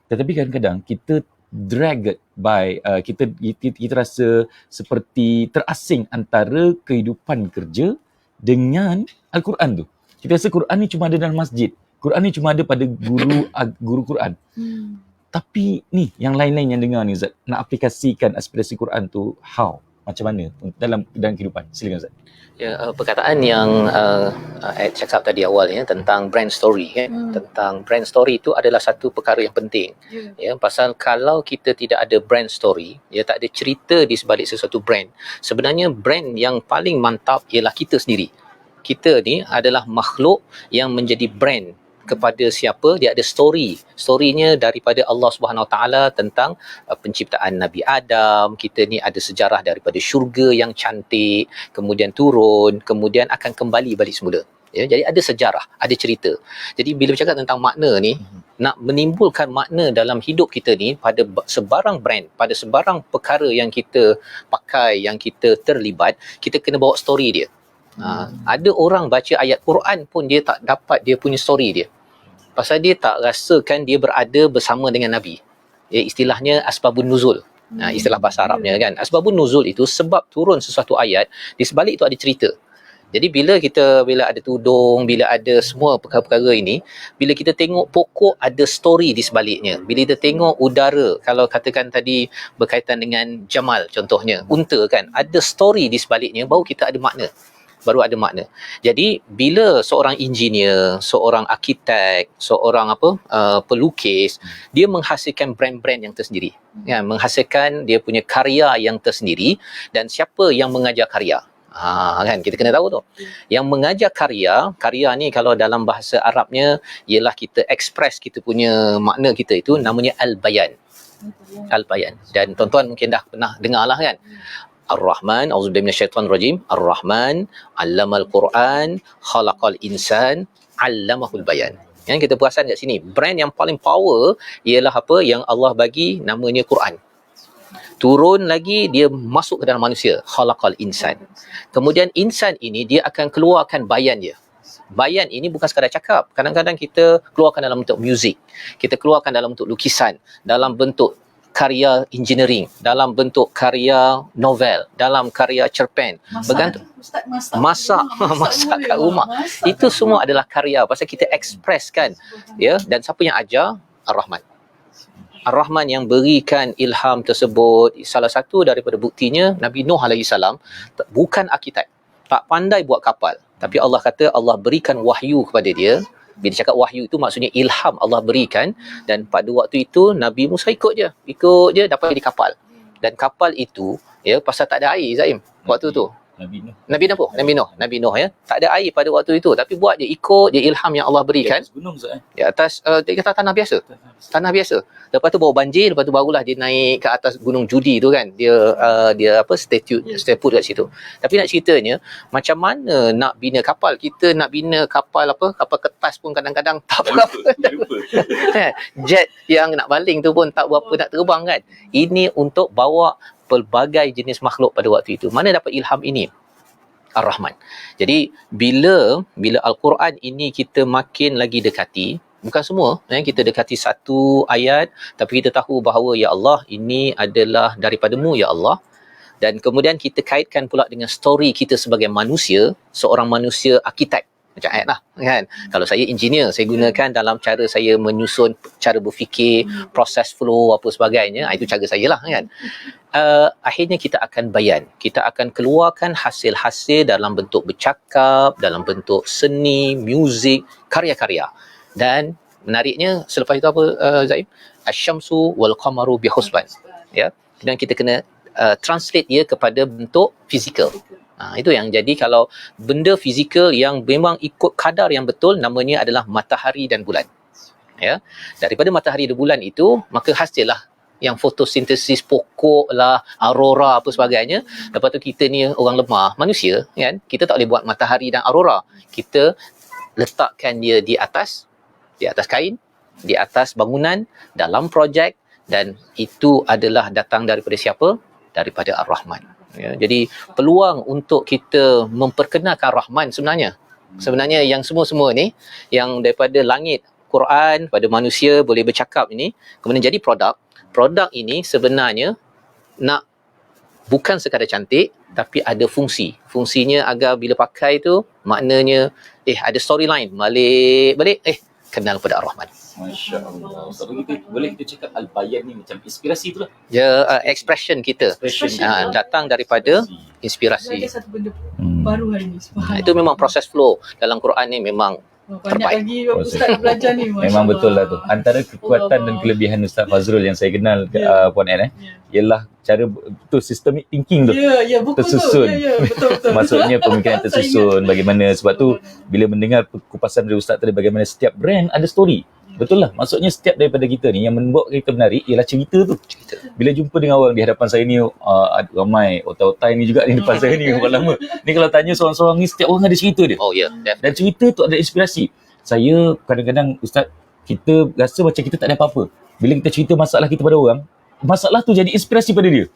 Tetapi kadang-kadang kita dragged by kita rasa seperti terasing antara kehidupan kerja dengan Al-Quran tu. Kita rasa Quran ni cuma ada dalam masjid. Quran ni cuma ada pada guru Quran. Tapi ni yang lain-lain yang dengar ni Ustaz, nak aplikasikan aspirasi Quran tu macam mana dalam kehidupan? Silakan Ustaz. Perkataan yang Ed cakap tadi awal tentang brand story tentang brand story itu adalah satu perkara yang penting. Pasal kalau kita tidak ada brand story, tak ada cerita di sebalik sesuatu brand. Sebenarnya brand yang paling mantap ialah kita sendiri. Kita ni adalah makhluk yang menjadi brand kepada siapa. Dia ada storynya daripada Allah Subhanahu Wa Taala tentang penciptaan Nabi Adam. Kita ni ada sejarah daripada syurga yang cantik, kemudian turun, kemudian akan kembali balik semula. Jadi ada sejarah, ada cerita. Jadi bila bercakap tentang makna ni, nak menimbulkan makna dalam hidup kita ni pada sebarang brand, pada sebarang perkara yang kita pakai, yang kita terlibat, kita kena bawa story dia. Ada orang baca ayat Quran pun dia tak dapat dia punya story dia. Pasal dia tak rasakan dia berada bersama dengan Nabi. Istilahnya asbabun nuzul. Istilah bahasa Arabnya kan. Asbabun nuzul itu sebab turun sesuatu ayat, di sebalik itu ada cerita. Jadi bila ada tudung, bila ada semua perkara-perkara ini, bila kita tengok pokok ada story di sebaliknya. Bila kita tengok udara, kalau katakan tadi berkaitan dengan Jamal contohnya, unta kan, ada story di sebaliknya, baru kita ada makna. Jadi bila seorang engineer, seorang arkitek, seorang pelukis, dia menghasilkan brand-brand yang tersendiri. Menghasilkan dia punya karya yang tersendiri, dan siapa yang mengajar karya? Kan kita kena tahu tu. Yang mengajar karya ni kalau dalam bahasa Arabnya ialah kita express kita punya makna kita, itu namanya al-bayan. Dan tuan-tuan mungkin dah pernah dengar lah kan. Ar-Rahman, auzubillahi minasyaitonir rajim. Ar-Rahman 'allamal Quran, khalaqal insan 'allamahul bayan. Yang kita perasan kat sini, brand yang paling power ialah apa yang Allah bagi, namanya Quran. Turun lagi, dia masuk ke dalam manusia, khalaqal insan. Kemudian insan ini dia akan keluarkan bayan dia. Bayan ini bukan sekadar cakap. Kadang-kadang kita keluarkan dalam bentuk muzik, kita keluarkan dalam bentuk lukisan, dalam bentuk karya engineering, dalam bentuk karya novel, dalam karya cerpen. Bergantung Ustaz masak masak kat rumah. Itu semua adalah karya pasal kita ekspreskan, ya. Dan siapa yang ajar? Ar-Rahman. Ar-Rahman yang berikan ilham tersebut. Salah satu daripada buktinya, Nabi Nuh alaihi salam bukan arkitek, tak pandai buat kapal, tapi Allah kata Allah berikan wahyu kepada dia. Bila cakap wahyu itu maksudnya ilham Allah berikan, dan pada waktu itu Nabi Musa ikut je dapat jadi kapal. Dan kapal itu, ya, pasal tak ada air, Zaim, waktu tu. Nabi Nuh, ya. Tak ada air pada waktu itu, tapi buat je, ikut je ilham yang Allah berikan. Di atas dia kata tanah biasa. Lepas tu baru banjir, lepas tu barulah dia naik ke atas gunung Judi tu kan. Dia statue kat situ. Tapi nak ceritanya, macam mana nak bina kapal? Kita nak bina kapal kapal kertas pun kadang-kadang tak berapa. Jet yang nak baling tu pun tak berapa nak terbang kan. Ini untuk bawa pelbagai jenis makhluk pada waktu itu. Mana dapat ilham ini? Ar-Rahman. Jadi bila Al-Quran ini kita makin lagi dekati, bukan semua, kita dekati satu ayat, tapi kita tahu bahawa ya Allah, ini adalah daripadamu ya Allah. Dan kemudian kita kaitkan pula dengan story kita sebagai manusia, seorang manusia arkitek. Macam ayat lah kan. Kalau saya engineer, saya gunakan dalam cara saya menyusun cara berfikir, proses flow apa sebagainya. Itu cara saya lah kan. Akhirnya kita akan bayan, kita akan keluarkan hasil-hasil dalam bentuk bercakap, dalam bentuk seni, muzik, karya-karya. Dan menariknya selepas itu apa, Zaim? Asy-syamsu wal qamaru bihusban. Ya. Dan kita kena translate ia kepada bentuk fizikal. Itu yang jadi, kalau benda fizikal yang memang ikut kadar yang betul, namanya adalah matahari dan bulan. Ya. Daripada matahari dan bulan itu, maka hasillah yang fotosintesis pokok lah, aurora apa sebagainya. Lepas tu kita ni orang lemah, manusia kan, kita tak boleh buat matahari dan aurora. Kita letakkan dia di atas kain, di atas bangunan, dalam projek, dan itu adalah datang daripada siapa? Daripada Ar-Rahman. Ya, jadi peluang untuk kita memperkenalkan Rahman sebenarnya yang semua-semua ni, yang daripada langit Quran pada manusia boleh bercakap ini, kemudian jadi produk ini sebenarnya nak bukan sekadar cantik, tapi ada fungsinya agar bila pakai tu maknanya ada storyline, balik kenal pada Ar-Rahman. Masya Allah. So, boleh kita cakap Al-Bayan ni macam inspirasi tu lah. Ya, expression kita datang daripada inspirasi. Ada satu benda baru hari ni. Itu memang proses flow dalam Quran ni memang Banyak terbaik. lagi Ustaz belajar ni. Memang betul lah tu. Antara kekuatan dan kelebihan Ustaz Fazrul yang saya kenal Puan Ann ialah cara tu systemic thinking tu. Ya, buku tersusun. tu. Ya, betul. Maksudnya pemikiran tersusun bagaimana, sebab tu bila mendengar kupasan dari Ustaz tadi bagaimana setiap brand ada story. Betul lah. Maksudnya setiap daripada kita ni yang membuat kita menarik ialah cerita tu. Bila jumpa dengan orang di hadapan saya ni, ramai otai-otai ni juga di depan saya ni orang lama. Ni kalau tanya seorang-seorang ni, setiap orang ada cerita dia. Oh ya, Dan cerita tu ada inspirasi. Saya kadang-kadang Ustaz, kita rasa macam kita tak ada apa-apa. Bila kita cerita masalah kita pada orang, masalah tu jadi inspirasi pada dia.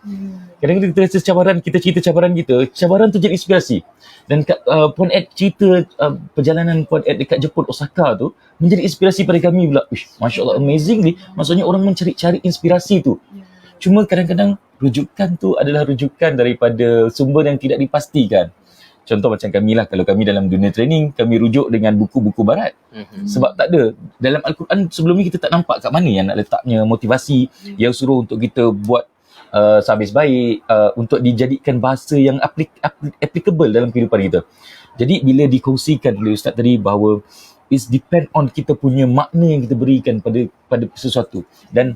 Kadang-kadang kita rasa cabaran, kita cerita cabaran kita, cabaran tu jadi inspirasi. Dan Puan Ed cerita perjalanan Puan Ed dekat Jepun, Osaka tu menjadi inspirasi pada kami pula. Masya Allah, amazingly. Maksudnya orang mencari-cari inspirasi tu. Cuma kadang-kadang rujukan tu adalah rujukan daripada sumber yang tidak dipastikan. Contoh macam kami lah, kalau kami dalam dunia training, kami rujuk dengan buku-buku barat. Sebab tak ada. Dalam Al-Quran sebelum ni kita tak nampak kat mana yang nak letaknya motivasi, yang suruh untuk kita buat sehabis baik, untuk dijadikan bahasa yang applicable dalam kehidupan kita. Jadi bila dikongsikan oleh Ustaz tadi bahawa it's depend on kita punya makna yang kita berikan pada sesuatu. Dan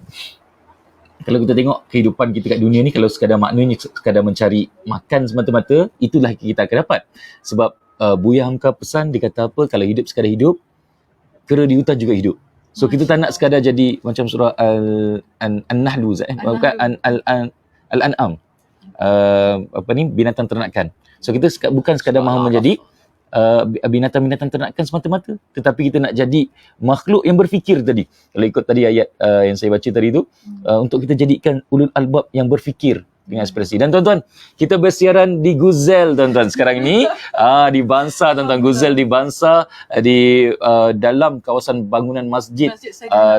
kalau kita tengok kehidupan kita kat dunia ni, kalau sekadar maknanya sekadar mencari makan semata-mata, itulah kita akan dapat. Sebab Buya Hamka pesan, dia kata apa, kalau hidup sekadar hidup, kera di hutan juga hidup. So kita tak nak sekadar jadi macam surah An-Nahlu, bukan Al-An'am, binatang ternakan. So kita bukan sekadar mahu menjadi binatang-binatang ternakan semata-mata, tetapi kita nak jadi makhluk yang berfikir tadi. Kalau ikut tadi ayat yang saya baca tadi tu, untuk kita jadikan ulul albab yang berfikir dengan ekspresi. Dan tuan-tuan, kita bersiaran di Guzel tuan-tuan sekarang ini, di Bansa tuan-tuan, Guzel di Bansa, di dalam kawasan bangunan masjid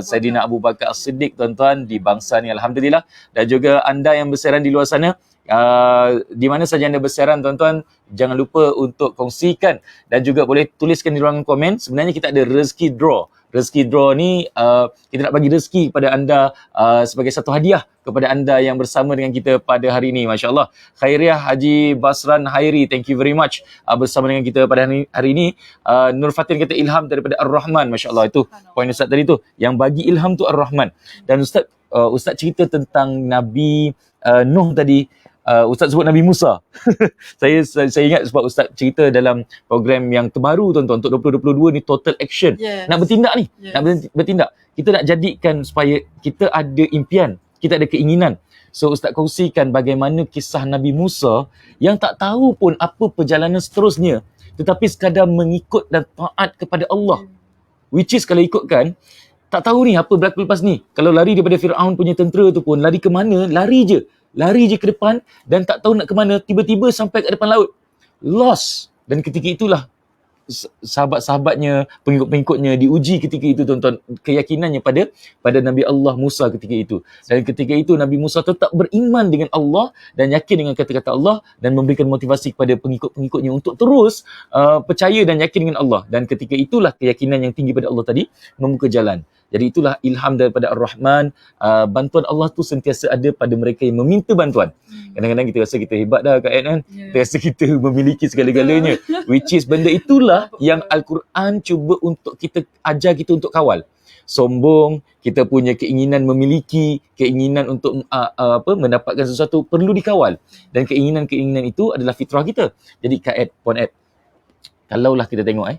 Saidina Abu Bakar As-Siddiq tuan-tuan, di Bangsa ni, alhamdulillah. Dan juga anda yang bersiaran di luar sana, di mana saja anda bersiaran tuan-tuan, jangan lupa untuk kongsikan dan juga boleh tuliskan di ruangan komen. Sebenarnya kita ada rezeki draw. Rezeki draw ni kita nak bagi rezeki kepada anda sebagai satu hadiah kepada anda yang bersama dengan kita pada hari ini. Masya Allah. Khairiah Haji Basran Hairi, thank you very much bersama dengan kita pada hari ini. Nur Fatin kata ilham daripada Ar-Rahman. Masya Allah, itu poin Ustaz tadi tu. Yang bagi ilham tu Ar-Rahman. Dan Ustaz cerita tentang Nabi Nuh tadi. Ustaz sebut Nabi Musa. saya ingat sebab Ustaz cerita dalam program yang terbaru tuan-tuan untuk 2022 ni, Total Action. Yes. Nak bertindak ni. Yes. Nak bertindak. Kita nak jadikan supaya kita ada impian, kita ada keinginan. So Ustaz kongsikan bagaimana kisah Nabi Musa yang tak tahu pun apa perjalanan seterusnya, tetapi sekadar mengikut dan taat kepada Allah. Which is kalau ikutkan, tak tahu ni apa berlaku lepas ni. Kalau lari daripada Fir'aun punya tentera tu pun, lari ke mana? Lari je ke depan dan tak tahu nak ke mana, tiba-tiba sampai kat depan laut. Lost. Dan ketika itulah sahabat-sahabatnya, pengikut-pengikutnya diuji ketika itu tuan-tuan, keyakinannya pada Nabi Allah Musa ketika itu. Dan ketika itu Nabi Musa tetap beriman dengan Allah dan yakin dengan kata-kata Allah dan memberikan motivasi kepada pengikut-pengikutnya untuk terus percaya dan yakin dengan Allah. Dan ketika itulah keyakinan yang tinggi pada Allah tadi membuka jalan. Jadi itulah ilham daripada Ar-Rahman. Bantuan Allah tu sentiasa ada pada mereka yang meminta bantuan. Kadang-kadang kita rasa kita hebat dah Kak Ed kan. Kita rasa kita memiliki segala-galanya. Which is benda itulah yang Al-Quran cuba untuk kita ajar kita untuk kawal. Sombong, kita punya keinginan memiliki, keinginan untuk mendapatkan sesuatu perlu dikawal. Dan keinginan-keinginan itu adalah fitrah kita. Jadi Kak Ed, Puan Ed, kalaulah kita tengok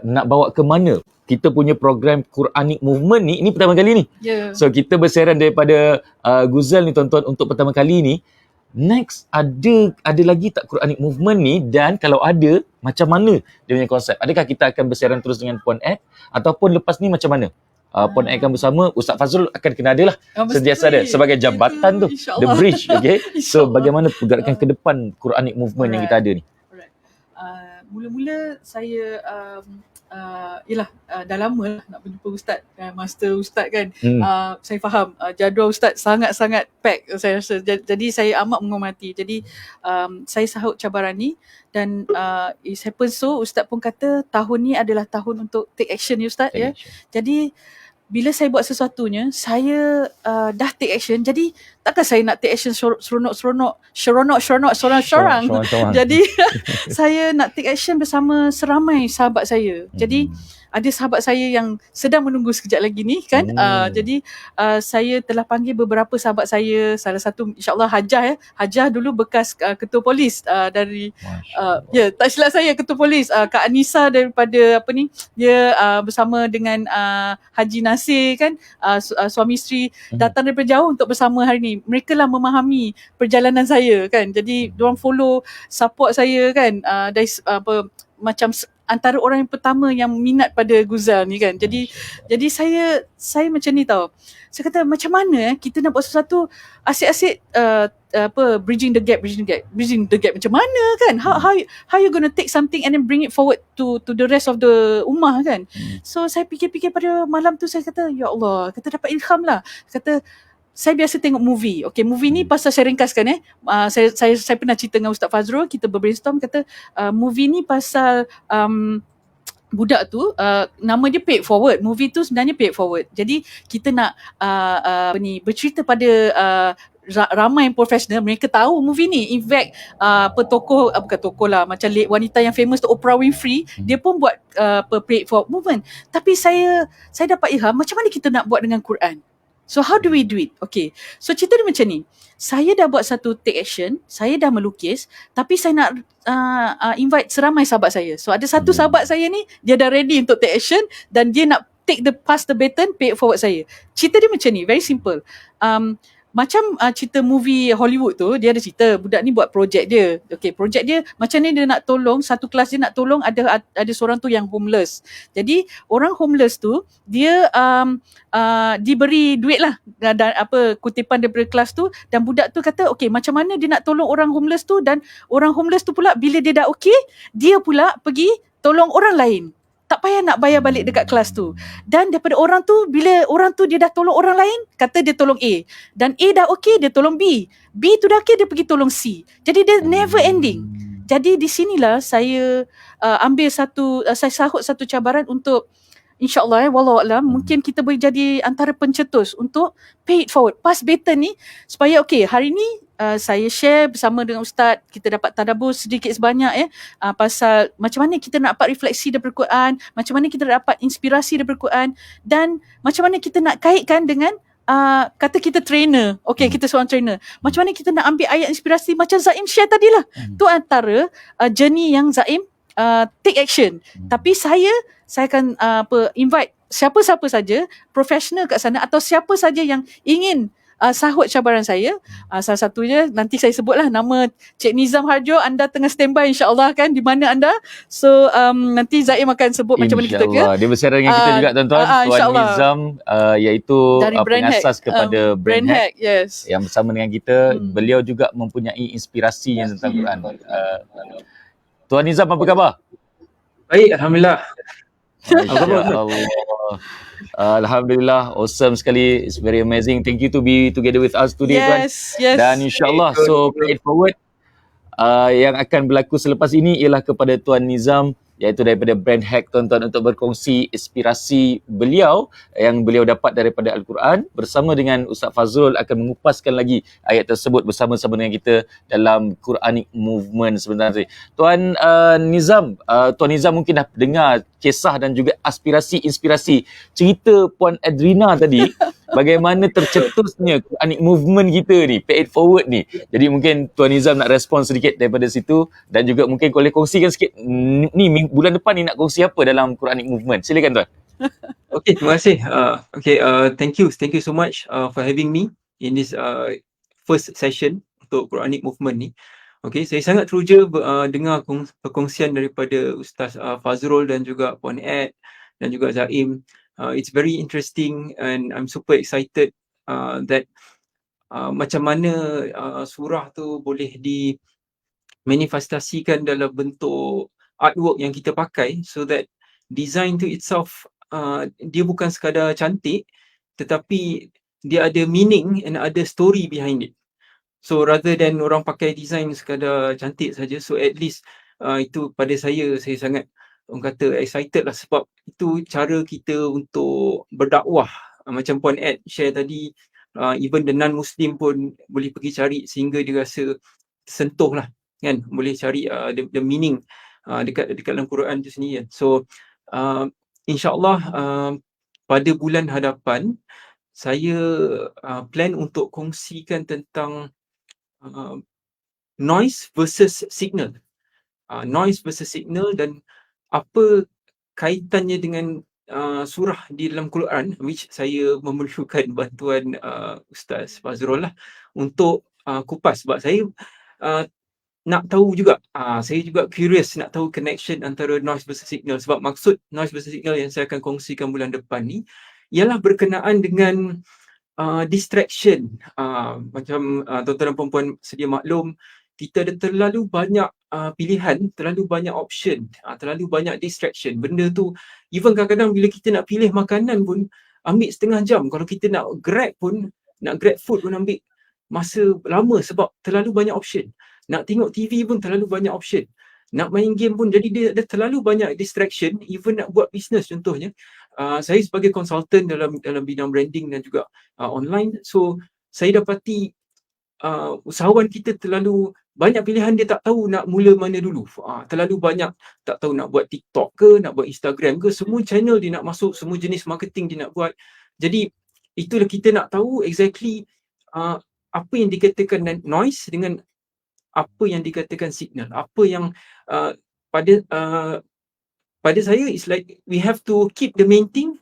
nak bawa ke mana kita punya program Quranic Movement ni, ini pertama kali ni. So kita bersiaran daripada Guzel ni tuan-tuan untuk pertama kali ni. Next, ada lagi tak Quranic Movement ni, dan kalau ada, macam mana dia punya konsep? Adakah kita akan bersiaran terus dengan Puan Ed ataupun lepas ni macam mana? Puan Ed akan bersama, Ustaz Fazrul akan kena ada lah. Sentiasa ada sebagai jabatan tu, the bridge, okay? So bagaimana pergerakan ke depan Quranic Movement yang kita ada ni? Mula-mula saya dah lama lah nak berjumpa Ustaz, Master Ustaz kan. Saya faham jadual Ustaz sangat-sangat pack saya rasa. Jadi saya amat menghormati. Jadi saya sahut cabaran ni dan it happens so Ustaz pun kata tahun ni adalah tahun untuk take action ni Ustaz ya. Jadi bila saya buat sesuatunya, saya dah take action. Jadi takkan saya nak take action seronok-seronok, sorang-sorang. Jadi saya nak take action bersama seramai sahabat saya. Jadi ada sahabat saya yang sedang menunggu sekejap lagi ni kan. Jadi saya telah panggil beberapa sahabat saya. Salah satu insyaAllah Hajah Hajah dulu bekas ketua polis dari tak silap saya ketua polis. Kak Anissa daripada dia bersama dengan Haji Nasir kan, suami isteri datang daripada jauh untuk bersama hari ni. Mereka lah memahami perjalanan saya kan. Jadi diorang follow, support saya kan, dari macam antara orang yang pertama yang minat pada Guzel ni kan. Jadi saya macam ni tau. Saya kata macam mana kita nak buat sesuatu asyik-asyik bridging the gap macam mana kan? How you gonna take something and then bring it forward to the rest of the ummah kan? So saya fikir-fikir pada malam tu, saya kata ya Allah, kata dapat ilham lah. Kata saya biasa tengok movie. Okay, movie ni pasal saya ringkaskan saya pernah cerita dengan Ustaz Fazrul, kita berbrainstorm, kata movie ni pasal budak tu nama dia Pay It Forward. Movie tu sebenarnya Pay It Forward. Jadi kita nak bercerita pada ramai yang profesional, mereka tahu movie ni. In fact bukan tokoh lah, macam wanita yang famous tu Oprah Winfrey, dia pun buat Pay It Forward movement. Tapi saya dapat ilham macam mana kita nak buat dengan Quran. So how do we do it? Okay, so cerita dia macam ni. Saya dah buat satu take action, saya dah melukis, tapi saya nak invite seramai sahabat saya. So ada satu sahabat saya ni, dia dah ready untuk take action dan dia nak pass the baton, pay it forward saya. Cerita dia macam ni, very simple. macam cerita movie Hollywood tu, dia ada cerita budak ni buat projek dia. Okay, projek dia macam ni, dia nak tolong, satu kelas dia nak tolong ada seorang tu yang homeless. Jadi orang homeless tu dia diberi duit lah, dan apa kutipan daripada kelas tu, dan budak tu kata okay, macam mana dia nak tolong orang homeless tu, dan orang homeless tu pula bila dia dah okay, dia pula pergi tolong orang lain. Tak payah nak bayar balik dekat kelas tu. Dan daripada orang tu, bila orang tu dia dah tolong orang lain, kata dia tolong A. Dan A dah okay, dia tolong B. B tu dah okay, dia pergi tolong C. Jadi dia never ending. Jadi di sinilah saya ambil saya sahut satu cabaran untuk InsyaAllah wallahualam mungkin kita boleh jadi antara pencetus untuk pay it forward, pass baton ni, supaya okay, hari ni saya share bersama dengan Ustaz, kita dapat tadabbur sedikit sebanyak pasal macam mana kita nak dapat refleksi daripada Quran, macam mana kita dapat inspirasi daripada Quran, dan macam mana kita nak kaitkan dengan kata kita trainer, okay, kita seorang trainer, macam mana kita nak ambil ayat inspirasi macam Zaim share tadilah. Tu antara journey yang Zaim take action. Tapi saya akan invite siapa-siapa saja profesional kat sana, atau siapa saja yang ingin sahut cabaran saya. Salah satunya nanti saya sebutlah nama Cik Nizam Harjo. Anda tengah standby insya-Allah kan, di mana anda. So nanti Zaim akan sebut macam mana kita ke. Dia bersama dengan kita juga tuan-tuan. Tuan Nizam iaitu pengasas kepada Brand Hack, yes, yang bersama dengan kita. Beliau juga mempunyai inspirasi yang tentang Quran. Tuan Nizam, apa khabar? Baik, alhamdulillah. Alhamdulillah, awesome sekali. It's very amazing. Thank you to be together with us today, tuan. Yes. Dan insyaAllah, so pay it forward. Yang akan berlaku selepas ini ialah kepada Tuan Nizam, iaitu daripada Brand Hack, tuan-tuan, untuk berkongsi inspirasi beliau yang beliau dapat daripada Al-Quran, bersama dengan Ustaz Fazrul akan mengupaskan lagi ayat tersebut bersama-sama dengan kita dalam Quranic Movement sebenarnya. Tuan Nizam, Tuan Nizam mungkin dah dengar kisah dan juga inspirasi cerita Puan Adrina tadi, bagaimana tercetusnya Quranic Movement kita ni, pay it forward ni. Jadi mungkin Tuan Nizam nak respon sedikit daripada situ, dan juga mungkin boleh kongsikan sikit ni bulan depan ni nak kongsi apa dalam Quranic Movement. Silakan tuan. Okay, terima kasih. Thank you so much for having me in this first session untuk Quranic Movement ni. Okay, saya sangat teruja dengar perkongsian daripada Ustaz Fazrul dan juga Puan Ed dan juga Zaim. It's very interesting and I'm super excited that macam mana surah tu boleh dimanifestasikan dalam bentuk artwork yang kita pakai, so that design to itself dia bukan sekadar cantik, tetapi dia ada meaning and ada story behind it. So rather than orang pakai design sekadar cantik saja, so at least itu pada saya sangat orang kata excited lah, sebab itu cara kita untuk berdakwah. Macam Puan Ed share tadi, even the non-Muslim pun boleh pergi cari sehingga dia rasa sentuh lah kan, boleh cari the meaning dekat dalam Quran tu sendiri kan. So insyaAllah pada bulan hadapan saya plan untuk kongsikan tentang noise versus signal. Noise versus signal, dan apa kaitannya dengan surah di dalam Quran, which saya memerlukan bantuan Ustaz Fazrul lah untuk kupas, sebab saya nak tahu juga, saya juga curious nak tahu connection antara noise versus signal. Sebab maksud noise versus signal yang saya akan kongsikan bulan depan ni ialah berkenaan dengan distraction. Macam tuan-tuan dan puan-puan sedia maklum, kita ada terlalu banyak pilihan, terlalu banyak option, terlalu banyak distraction. Benda tu, even kadang-kadang bila kita nak pilih makanan pun ambil setengah jam. Kalau kita nak grab food pun ambil masa lama sebab terlalu banyak option. Nak tengok TV pun terlalu banyak option. Nak main game pun, jadi dia ada terlalu banyak distraction. Even nak buat business contohnya. Saya sebagai konsultan dalam bidang branding dan juga online. So saya dapati usahawan kita terlalu banyak pilihan, dia tak tahu nak mula mana dulu. Terlalu banyak, tak tahu nak buat TikTok ke, nak buat Instagram ke, semua channel dia nak masuk, semua jenis marketing dia nak buat. Jadi itulah kita nak tahu exactly apa yang dikatakan noise dengan apa yang dikatakan signal. Apa yang pada saya is like we have to keep the main thing.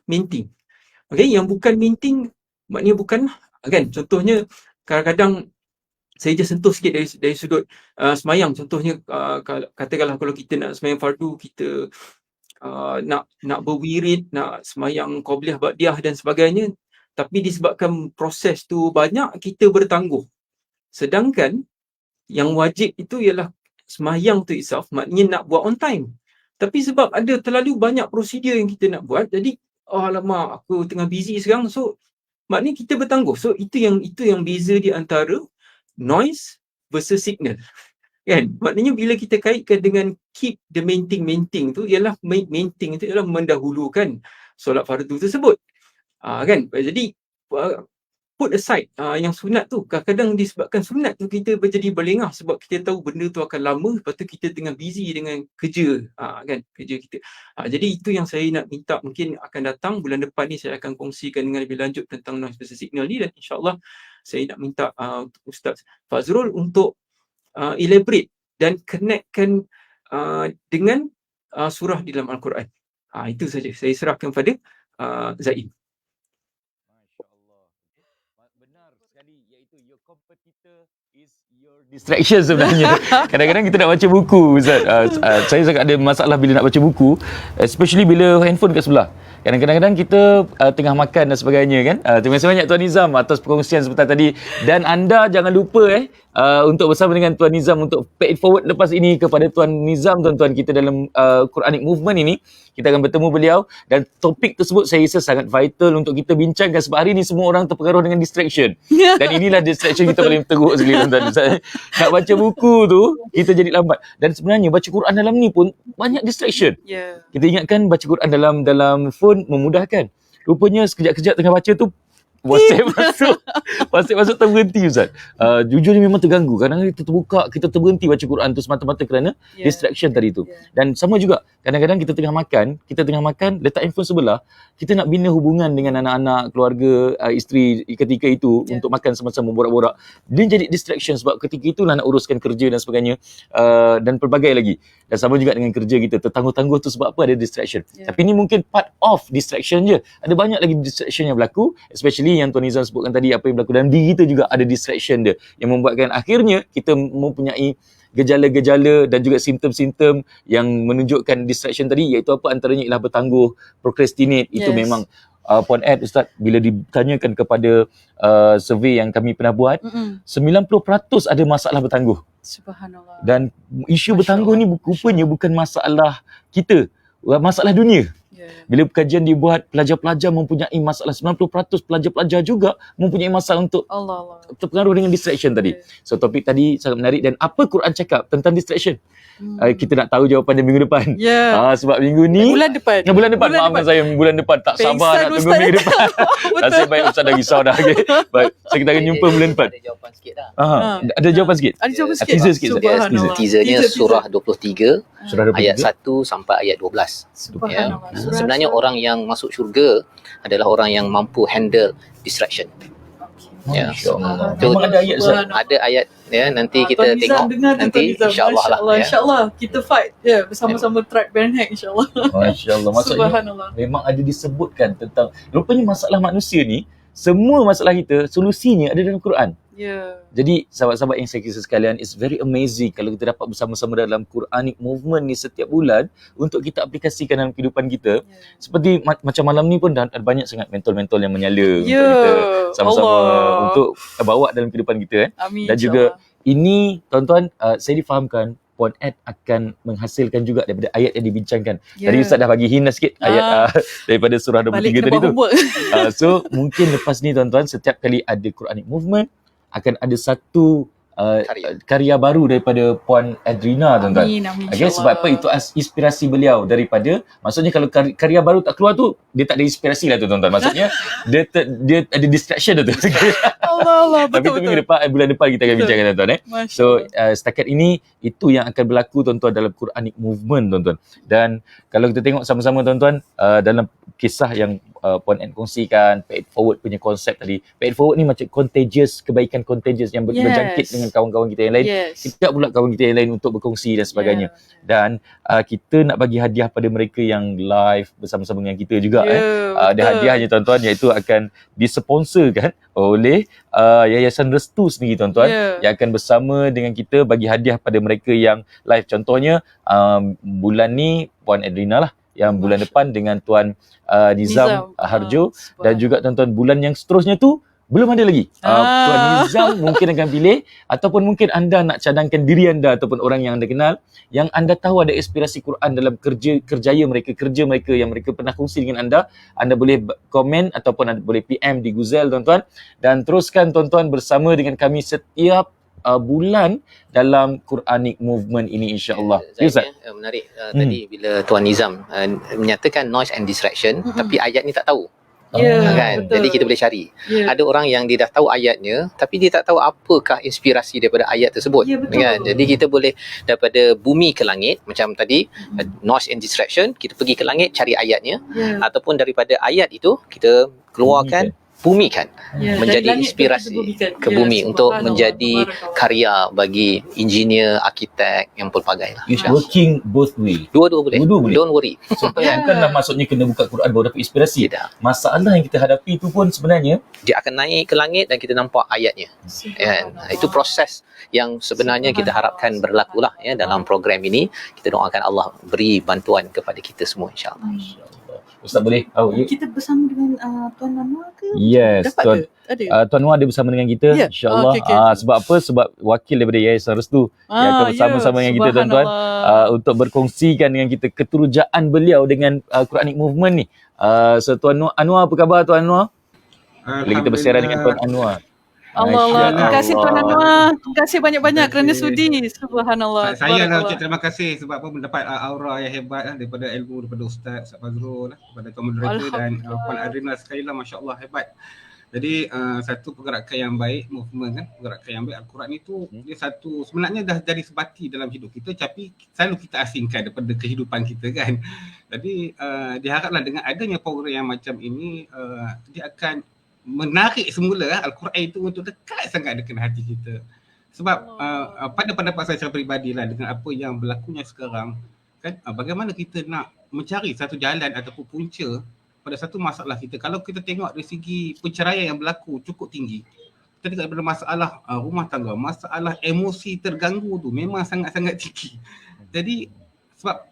Okay, yang bukan main thing maknanya bukan kan. Contohnya kadang-kadang saya just sentuh sikit dari sudut semayang. Contohnya katakanlah kalau kita nak semayang fardu, kita nak berwirid, nak semayang qobliyah, ba'diyah dan sebagainya, tapi disebabkan proses tu banyak, kita bertangguh. Sedangkan yang wajib itu ialah semayang tu itself, maknanya nak buat on time. Tapi sebab ada terlalu banyak prosedur yang kita nak buat, jadi alamak, aku tengah busy sekarang, so maknanya kita bertangguh. So itu yang beza di antara noise versus signal. Kan? Maknanya bila kita kaitkan dengan keep the main thing tu ialah main thing tu ialah mendahulukan solat fardu tersebut. Kan? Jadi put aside yang sunat tu. Kadang-kadang disebabkan sunat tu kita menjadi berlengah sebab kita tahu benda tu akan lama, lepas tu kita tengah busy dengan kerja, kan, kerja kita. Jadi itu yang saya nak minta, mungkin akan datang bulan depan ni saya akan kongsikan dengan lebih lanjut tentang noise versus signal ni, dan insyaAllah saya nak minta Ustaz Fazrul untuk elaborate dan connectkan dengan surah di dalam Al-Quran. Itu saja. Saya serahkan pada Zaim. Benar sekali, iaitu your competitor is your distraction sebenarnya. Kadang-kadang kita nak baca buku, Ustaz. Saya sangat ada masalah bila nak baca buku, especially bila handphone kat sebelah. Kadang-kadang kita tengah makan dan sebagainya, kan. Terima kasih banyak Tuan Nizam atas perkongsian sebentar tadi. Dan anda jangan lupa untuk bersama dengan Tuan Nizam untuk pay it forward lepas ini kepada Tuan Nizam, tuan-tuan, kita dalam Quranic Movement ini. Kita akan bertemu beliau dan topik tersebut saya rasa sangat vital untuk kita bincangkan sebab hari ni semua orang terpengaruh dengan distraction. Dan inilah distraction kita paling teruk sekali, tuan-tuan. Nak baca buku tu, kita jadi lambat. Dan sebenarnya baca Quran dalam ni pun banyak distraction. Kita ingatkan baca Quran dalam phone memudahkan. Rupanya sekejap-kejap tengah baca tu WhatsApp masuk terberhenti, Ustaz. Jujurnya memang terganggu. Kadang-kadang kita terbuka, kita terberhenti baca Quran tu semata-mata kerana distraction tadi tu. Dan sama juga, kadang-kadang kita tengah makan, letak handphone sebelah, kita nak bina hubungan dengan anak-anak, keluarga, isteri ketika itu untuk makan sama-sama, borak-borak. Dia jadi distraction sebab ketika itulah nak uruskan kerja dan sebagainya, dan pelbagai lagi. Dan sama juga dengan kerja kita, tertangguh-tangguh tu sebab apa? Ada distraction. Tapi ni mungkin part of distraction je. Ada banyak lagi distraction yang berlaku, especially yang Tuan Nizam sebutkan tadi, apa yang berlaku dalam diri kita juga ada distraction dia yang membuatkan akhirnya kita mempunyai gejala-gejala dan juga simptom-simptom yang menunjukkan distraction tadi, iaitu apa? Antaranya ialah bertangguh, procrastinate. Itu memang Puan Ed, Ustaz, bila ditanyakan kepada survey yang kami pernah buat, 90% ada masalah bertangguh. Subhanallah. Dan isu bertangguh ni rupanya bukan masalah kita, masalah dunia. Bila kajian dibuat, pelajar-pelajar mempunyai masalah. 90% pelajar-pelajar juga mempunyai masalah untuk terpengaruh dengan distraction tadi. So topik tadi sangat menarik. Dan apa Quran cakap tentang distraction? Kita nak tahu jawapannya minggu depan. Sebab minggu ni bulan depan. Maafkan saya, bulan depan tak sabar nak tunggu minggu depan. Nasib baik Ustaz dah risau dah. Okay. Baik, so kita akan jumpa bulan depan. Ada jawapan sikit dah. Ada jawapan sikit. Teaser sikit. Teasernya surah 23 ayat 1 sampai ayat 12. Sebenarnya orang yang masuk syurga adalah orang yang mampu handle distraction. Memang ada ayat, Ustaz. Ada ayat, nanti kita tengok nanti, insyaAllah lah. InsyaAllah kita fight bersama-sama track band hack, insyaAllah. Masya-Allah. Maksudnya memang ada disebutkan tentang rupanya masalah manusia ni, semua masalah kita solusinya ada dalam Quran. Jadi sahabat-sahabat yang saya kisah sekalian, it's very amazing kalau kita dapat bersama-sama dalam Quranic Movement ni setiap bulan untuk kita aplikasikan dalam kehidupan kita. Seperti macam malam ni pun ada banyak sangat mentol-mentol yang menyala untuk kita sama-sama untuk bawa dalam kehidupan kita. Amin, dan juga ini, tuan-tuan, saya difahamkan Puan Ed akan menghasilkan juga daripada ayat yang dibincangkan. Tadi Ustaz dah bagi hint sikit ayat daripada surah 23 tadi tu. So mungkin lepas ni, tuan-tuan, setiap kali ada Quranic Movement akan ada satu karya baru daripada Puan Adrina, tuan-tuan. Okay, sebab apa? Itu inspirasi beliau daripada, maksudnya kalau karya baru tak keluar tu, dia tak ada inspirasi lah tu, tuan-tuan. Maksudnya dia ada distraction tu. Allah, tapi itu minggu depan, bulan depan kita akan bincangkan, tuan-tuan. So setakat ini itu yang akan berlaku, tuan-tuan, dalam Quranic Movement, tuan-tuan. Dan kalau kita tengok sama-sama, tuan-tuan, dalam kisah yang Puan Ed kongsikan, pay it forward punya konsep tadi. Pay it forward ni macam contagious, kebaikan contagious yang berjangkit dengan kawan-kawan kita yang lain. Kita pula kawan kita yang lain untuk berkongsi dan sebagainya. Dan kita nak bagi hadiah pada mereka yang live bersama-sama dengan kita juga. Ada hadiahnya tuan-tuan, iaitu akan disponsorkan oleh Yayasan Restu sendiri tuan-tuan, yang akan bersama dengan kita bagi hadiah pada mereka yang live. Contohnya bulan ni Puan Edrina lah, yang bulan depan dengan Tuan Nizam Harjo, dan juga tuan-tuan bulan yang seterusnya tu belum ada lagi. Tuan Nizam mungkin akan pilih, ataupun mungkin anda nak cadangkan diri anda ataupun orang yang anda kenal, yang anda tahu ada inspirasi Quran dalam kerja mereka yang mereka pernah kongsi dengan anda. Anda boleh komen ataupun anda boleh PM di Guzel tuan-tuan, dan teruskan tuan-tuan bersama dengan kami setiap bulan dalam Quranic Movement ini, insya-Allah. Menarik tadi bila Tuan Nizam menyatakan noise and distraction, tapi ayat ni tak tahu. Kan? Jadi kita boleh cari. Ada orang yang dia dah tahu ayatnya, tapi dia tak tahu apakah inspirasi daripada ayat tersebut. Kan? Jadi kita boleh daripada bumi ke langit, macam tadi noise and distraction, kita pergi ke langit cari ayatnya, ataupun daripada ayat itu kita keluarkan, bumikan, menjadi inspirasi ke bumi untuk menjadi karya bagi engineer, arkitek yang pelbagai lah. It's working both way. Dua-dua boleh. Don't worry. Bukanlah maksudnya kena buka Quran baru dapat inspirasi. Masalah yang kita hadapi itu pun sebenarnya dia akan naik ke langit dan kita nampak ayatnya. Itu proses yang sebenarnya kita harapkan berlaku lah dalam program ini. Kita doakan Allah beri bantuan kepada kita semua, insya-Allah. Ustaz boleh? Kita bersama dengan Tuan Anwar ke? Yes, dapat Tuan Anwar ada bersama dengan kita, insya-Allah. Sebab apa? Sebab wakil daripada Yayasan Restu yang akan bersama-sama dengan kita tuan-tuan, untuk berkongsikan dengan kita keterujaan beliau dengan Quranic Movement ni. So Tuan Anwar, apa khabar Tuan Anwar? Boleh kita bersiaran dengan Tuan Anwar. Allah, terima kasih Tuan Anwar. Terima kasih banyak-banyak kerana sudi. Subhanallah. Saya nak ucap terima kasih sebab apa mendapat aura yang hebat daripada ilmu daripada Ustaz Fazrul, daripada Tuan Moderator dan Puan Adrina sekali lah, masya-Allah hebat. Jadi satu pergerakan yang baik, movement kan, pergerakan yang baik. Al-Quran itu dia satu sebenarnya dah jadi sebati dalam hidup kita, tapi selalu kita asingkan daripada kehidupan kita kan. Jadi diharaplah dengan adanya program yang macam ini, dia akan menarik semula Al-Quran itu untuk dekat sangat dengan hati kita. Sebab pada pendapat saya secara peribadi lah, dengan apa yang berlakunya sekarang kan, bagaimana kita nak mencari satu jalan ataupun punca pada satu masalah kita. Kalau kita tengok dari segi penceraian yang berlaku cukup tinggi, kita tengok daripada masalah rumah tangga, masalah emosi terganggu tu memang sangat-sangat tinggi. Jadi sebab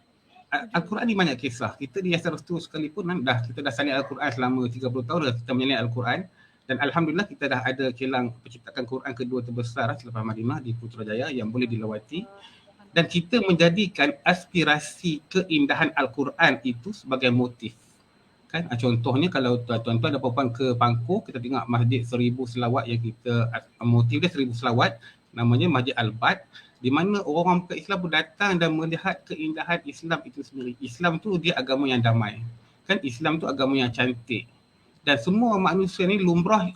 Al-Quran ni banyak kisah. Kita di Yayasan Restu sekalipun kita dah salin Al-Quran selama 30 tahun dah kita menyalin Al-Quran, dan alhamdulillah kita dah ada kilang penciptakan Quran kedua terbesar selepas Madinah di Putrajaya yang boleh dilawati, dan kita menjadikan aspirasi keindahan Al-Quran itu sebagai motif. Kan contohnya kalau tuan-tuan dan puan-puan ke Bangkok, kita tengok masjid 1000 selawat yang kita motif dia 1000 selawat, namanya Masjid Al-Bad, di mana orang bukan Islam pun datang dan melihat keindahan Islam itu sendiri. Islam tu dia agama yang damai. Kan Islam tu agama yang cantik. Dan semua manusia ni lumrah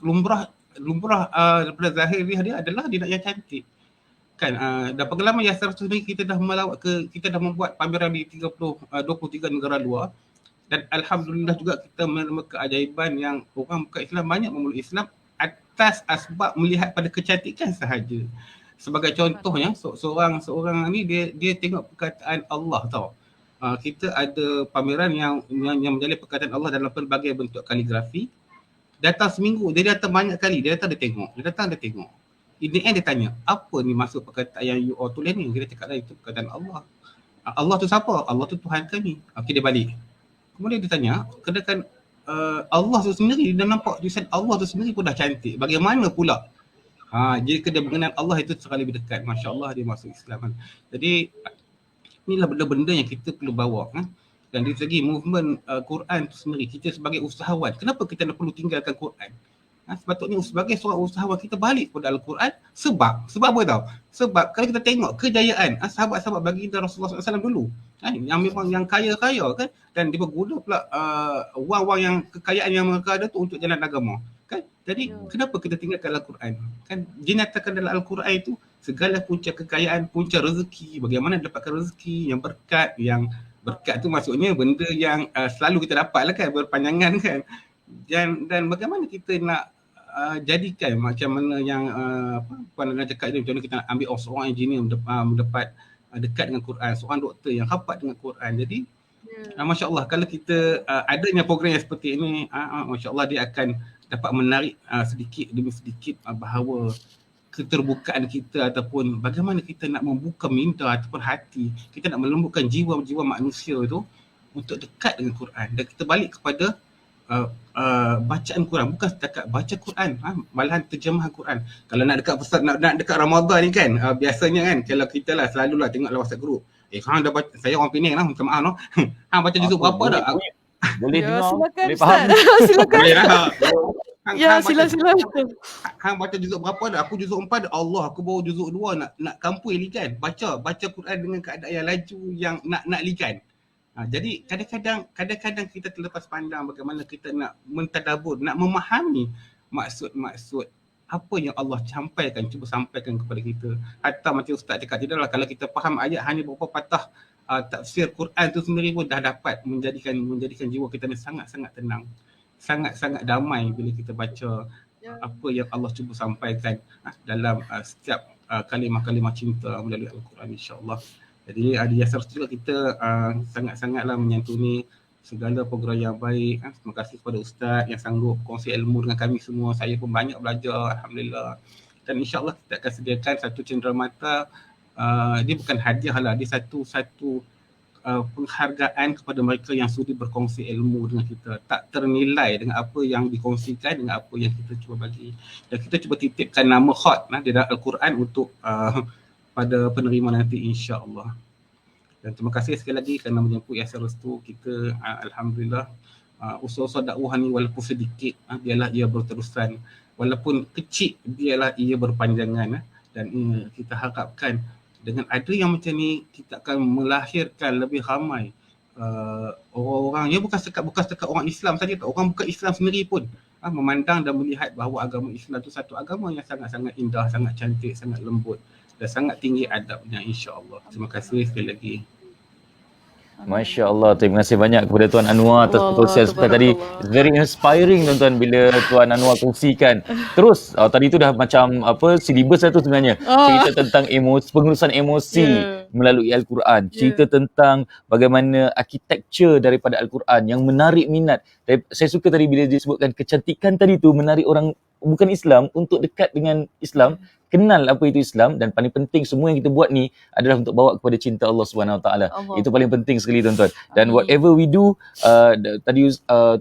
daripada zahir dia adalah dia nak yang cantik. Kan dan pengalaman Yayasan Restu sendiri, kita dah membuat pameran di 23 negara luar, dan alhamdulillah juga kita menemukan keajaiban yang orang bukan Islam banyak memeluk Islam atas asbab melihat pada kecantikan sahaja. Sebagai contohnya, seorang ni dia tengok perkataan Allah tau. Kita ada pameran yang menjalin perkataan Allah dalam pelbagai bentuk kaligrafi. Datang seminggu, dia datang banyak kali, dia datang dia tengok. In the end dia tanya, apa ni maksud perkataan yang you all tulis ni? Kita cakap lah itu perkataan Allah. Allah tu siapa? Allah tu Tuhan kami. Okey, dia balik. Kemudian dia tanya, kedakan Allah tu sendiri, dia nampak tulisan Allah tu sendiri pun dah cantik. Bagaimana pula jika dia mengenal Allah itu sekali lebih dekat, masya-Allah dia masuk Islam kan. Jadi inilah benda-benda yang kita perlu bawa kan. Dan dari segi movement Quran itu sendiri, kita sebagai usahawan, kenapa kita nak perlu tinggalkan Quran? Sepatutnya sebagai seorang usahawan kita balik kepada Al-Quran. Sebab apa tahu? Sebab kalau kita tengok kejayaan sahabat-sahabat baginda Rasulullah SAW dulu yang memang yang kaya-kaya kan, dan dia berguna pula wang-wang yang kekayaan yang mereka ada tu untuk jalan agama kan. Jadi kenapa kita tinggalkan Al-Quran? Kan dinyatakan dalam Al-Quran itu segala punca kekayaan, punca rezeki, bagaimana dapatkan rezeki yang berkat tu maksudnya benda yang selalu kita dapat lah kan, berpanjangan kan. dan bagaimana kita nak jadikan macam mana yang Puan Nana cakap ni, macam mana kita nak ambil seorang engineer mendapat dekat dengan Quran, seorang doktor yang rapat dengan Quran. Jadi Masya Allah, kalau kita adanya program yang seperti ini, Masya Allah dia akan dapat menarik sedikit demi sedikit bahawa keterbukaan kita ataupun bagaimana kita nak membuka minda ataupun hati, kita nak melembutkan jiwa-jiwa manusia itu untuk dekat dengan Quran. Dan kita balik kepada bacaan Quran, bukan setakat baca Quran, malahan terjemahan Quran. Kalau nak dekat nak dekat Ramadan ni kan, biasanya kan kalau kita lah selalulah tengok lah WhatsApp group. Hang dah baca, saya orang Penang lah, minta maaf noh. Hang baca juzuk berapa dah? Boleh Ya, dengar, silakan boleh faham. Ustaz. Silakan. Boleh lah. Ya, sila. Hang baca juzuk berapa dah? Aku juzuk 4 dah. Allah, aku baru juzuk 2 nak kampui likan. Baca Quran dengan keadaan yang laju yang nak likan. Jadi kadang-kadang kita terlepas pandang bagaimana kita nak mentadabur, nak memahami maksud-maksud apa yang Allah cuba sampaikan kepada kita. Hatta macam Ustaz cakap, tidaklah kalau kita faham ayat hanya beberapa patah tafsir Quran tu sendiri pun dah dapat menjadikan jiwa kita ni sangat-sangat tenang, sangat-sangat damai bila kita baca apa yang Allah cuba sampaikan dalam setiap kalimah-kalimah cinta melalui Al-Quran, insya-Allah. Jadi dia seharusnya kita sangat-sangatlah menyantuni segala program yang baik. Terima kasih kepada Ustaz yang sanggup kongsi ilmu dengan kami semua. Saya pun banyak belajar, Alhamdulillah. Dan insya-Allah kita akan sediakan satu cenderamata. Dia bukan hadiah lah, dia satu penghargaan kepada mereka yang sudi berkongsi ilmu dengan kita. Tak ternilai dengan apa yang dikongsikan, dengan apa yang kita cuba bagi. Dan kita cuba titipkan nama khot di dalam Al-Quran untuk pada penerima nanti, insya-Allah. Dan terima kasih sekali lagi kerana menjemput Yasir Restu kita. Alhamdulillah, usaha-usaha dakwah ni walaupun sedikit, biarlah ia berterusan, walaupun kecil biarlah ia berpanjangan. Dan kita harapkan dengan ada yang macam ni, kita akan melahirkan lebih ramai orang-orang, ya bukan setakat orang Islam saja, orang bukan Islam sendiri pun memandang dan melihat bahawa agama Islam itu satu agama yang sangat-sangat indah, sangat cantik, sangat lembut dan sangat tinggi adabnya, insya-Allah. Terima kasih sekali lagi. Masya Allah, terima kasih banyak kepada Tuan Anwar atas perkongsian sebentar tadi. It's very inspiring tuan-tuan bila Tuan Anwar kongsikan. Terus tadi tu dah macam silibus lah tu sebenarnya. Cerita tentang pengurusan emosi melalui Al-Quran. Cerita tentang bagaimana architecture daripada Al-Quran yang menarik minat. Saya suka tadi bila dia sebutkan kecantikan tadi tu menarik orang bukan Islam untuk dekat dengan Islam, kenal apa itu Islam, dan paling penting semua yang kita buat ni adalah untuk bawa kepada cinta Allah Subhanahu Wa Taala. Itu paling penting sekali tuan-tuan. Dan whatever we do, tadi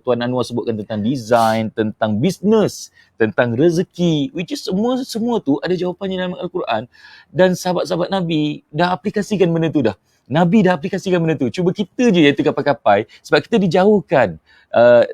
Tuan Anwar sebutkan tentang design, tentang business, tentang rezeki, which is semua tu ada jawapannya dalam Al-Quran, dan sahabat-sahabat Nabi dah aplikasikan benda tu dah. Nabi dah aplikasikan benda tu. Cuba kita je yang terkapai-kapai sebab kita dijauhkan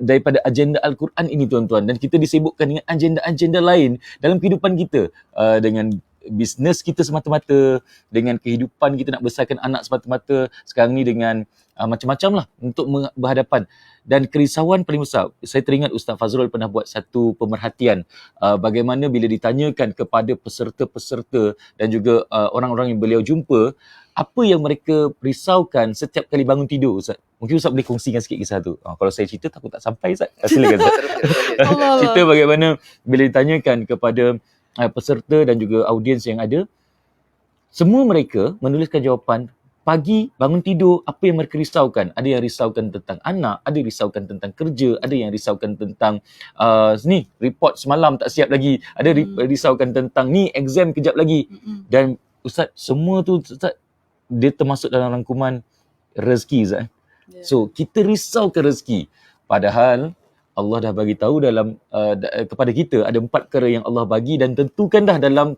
daripada agenda Al-Quran ini tuan-tuan, dan kita disibukkan dengan agenda-agenda lain dalam kehidupan kita, dengan bisnes kita semata-mata, dengan kehidupan kita nak besarkan anak semata-mata, sekarang ni dengan macam-macam lah untuk berhadapan. Dan kerisauan paling besar, saya teringat Ustaz Fazrul pernah buat satu pemerhatian bagaimana bila ditanyakan kepada peserta-peserta dan juga orang-orang yang beliau jumpa, apa yang mereka risaukan setiap kali bangun tidur, Ustaz? Mungkin Ustaz boleh kongsikan sikit kisah tu. Kalau saya cerita takut tak sampai, Ustaz. Silakan, Ustaz. Cerita bagaimana bila ditanyakan kepada peserta dan juga audiens yang ada, semua mereka menuliskan jawapan. Pagi bangun tidur, apa yang mereka risaukan? Ada yang risaukan tentang anak, ada yang risaukan tentang kerja, ada yang risaukan tentang report semalam tak siap lagi, ada risaukan tentang ni exam kejap lagi. Dan Ustaz, semua tu Ustaz, dia termasuk dalam rangkuman rezeki, Ustaz. So kita risaukan rezeki, padahal Allah dah bagi tahu dalam kepada kita ada 4 perkara yang Allah bagi dan tentukan dah dalam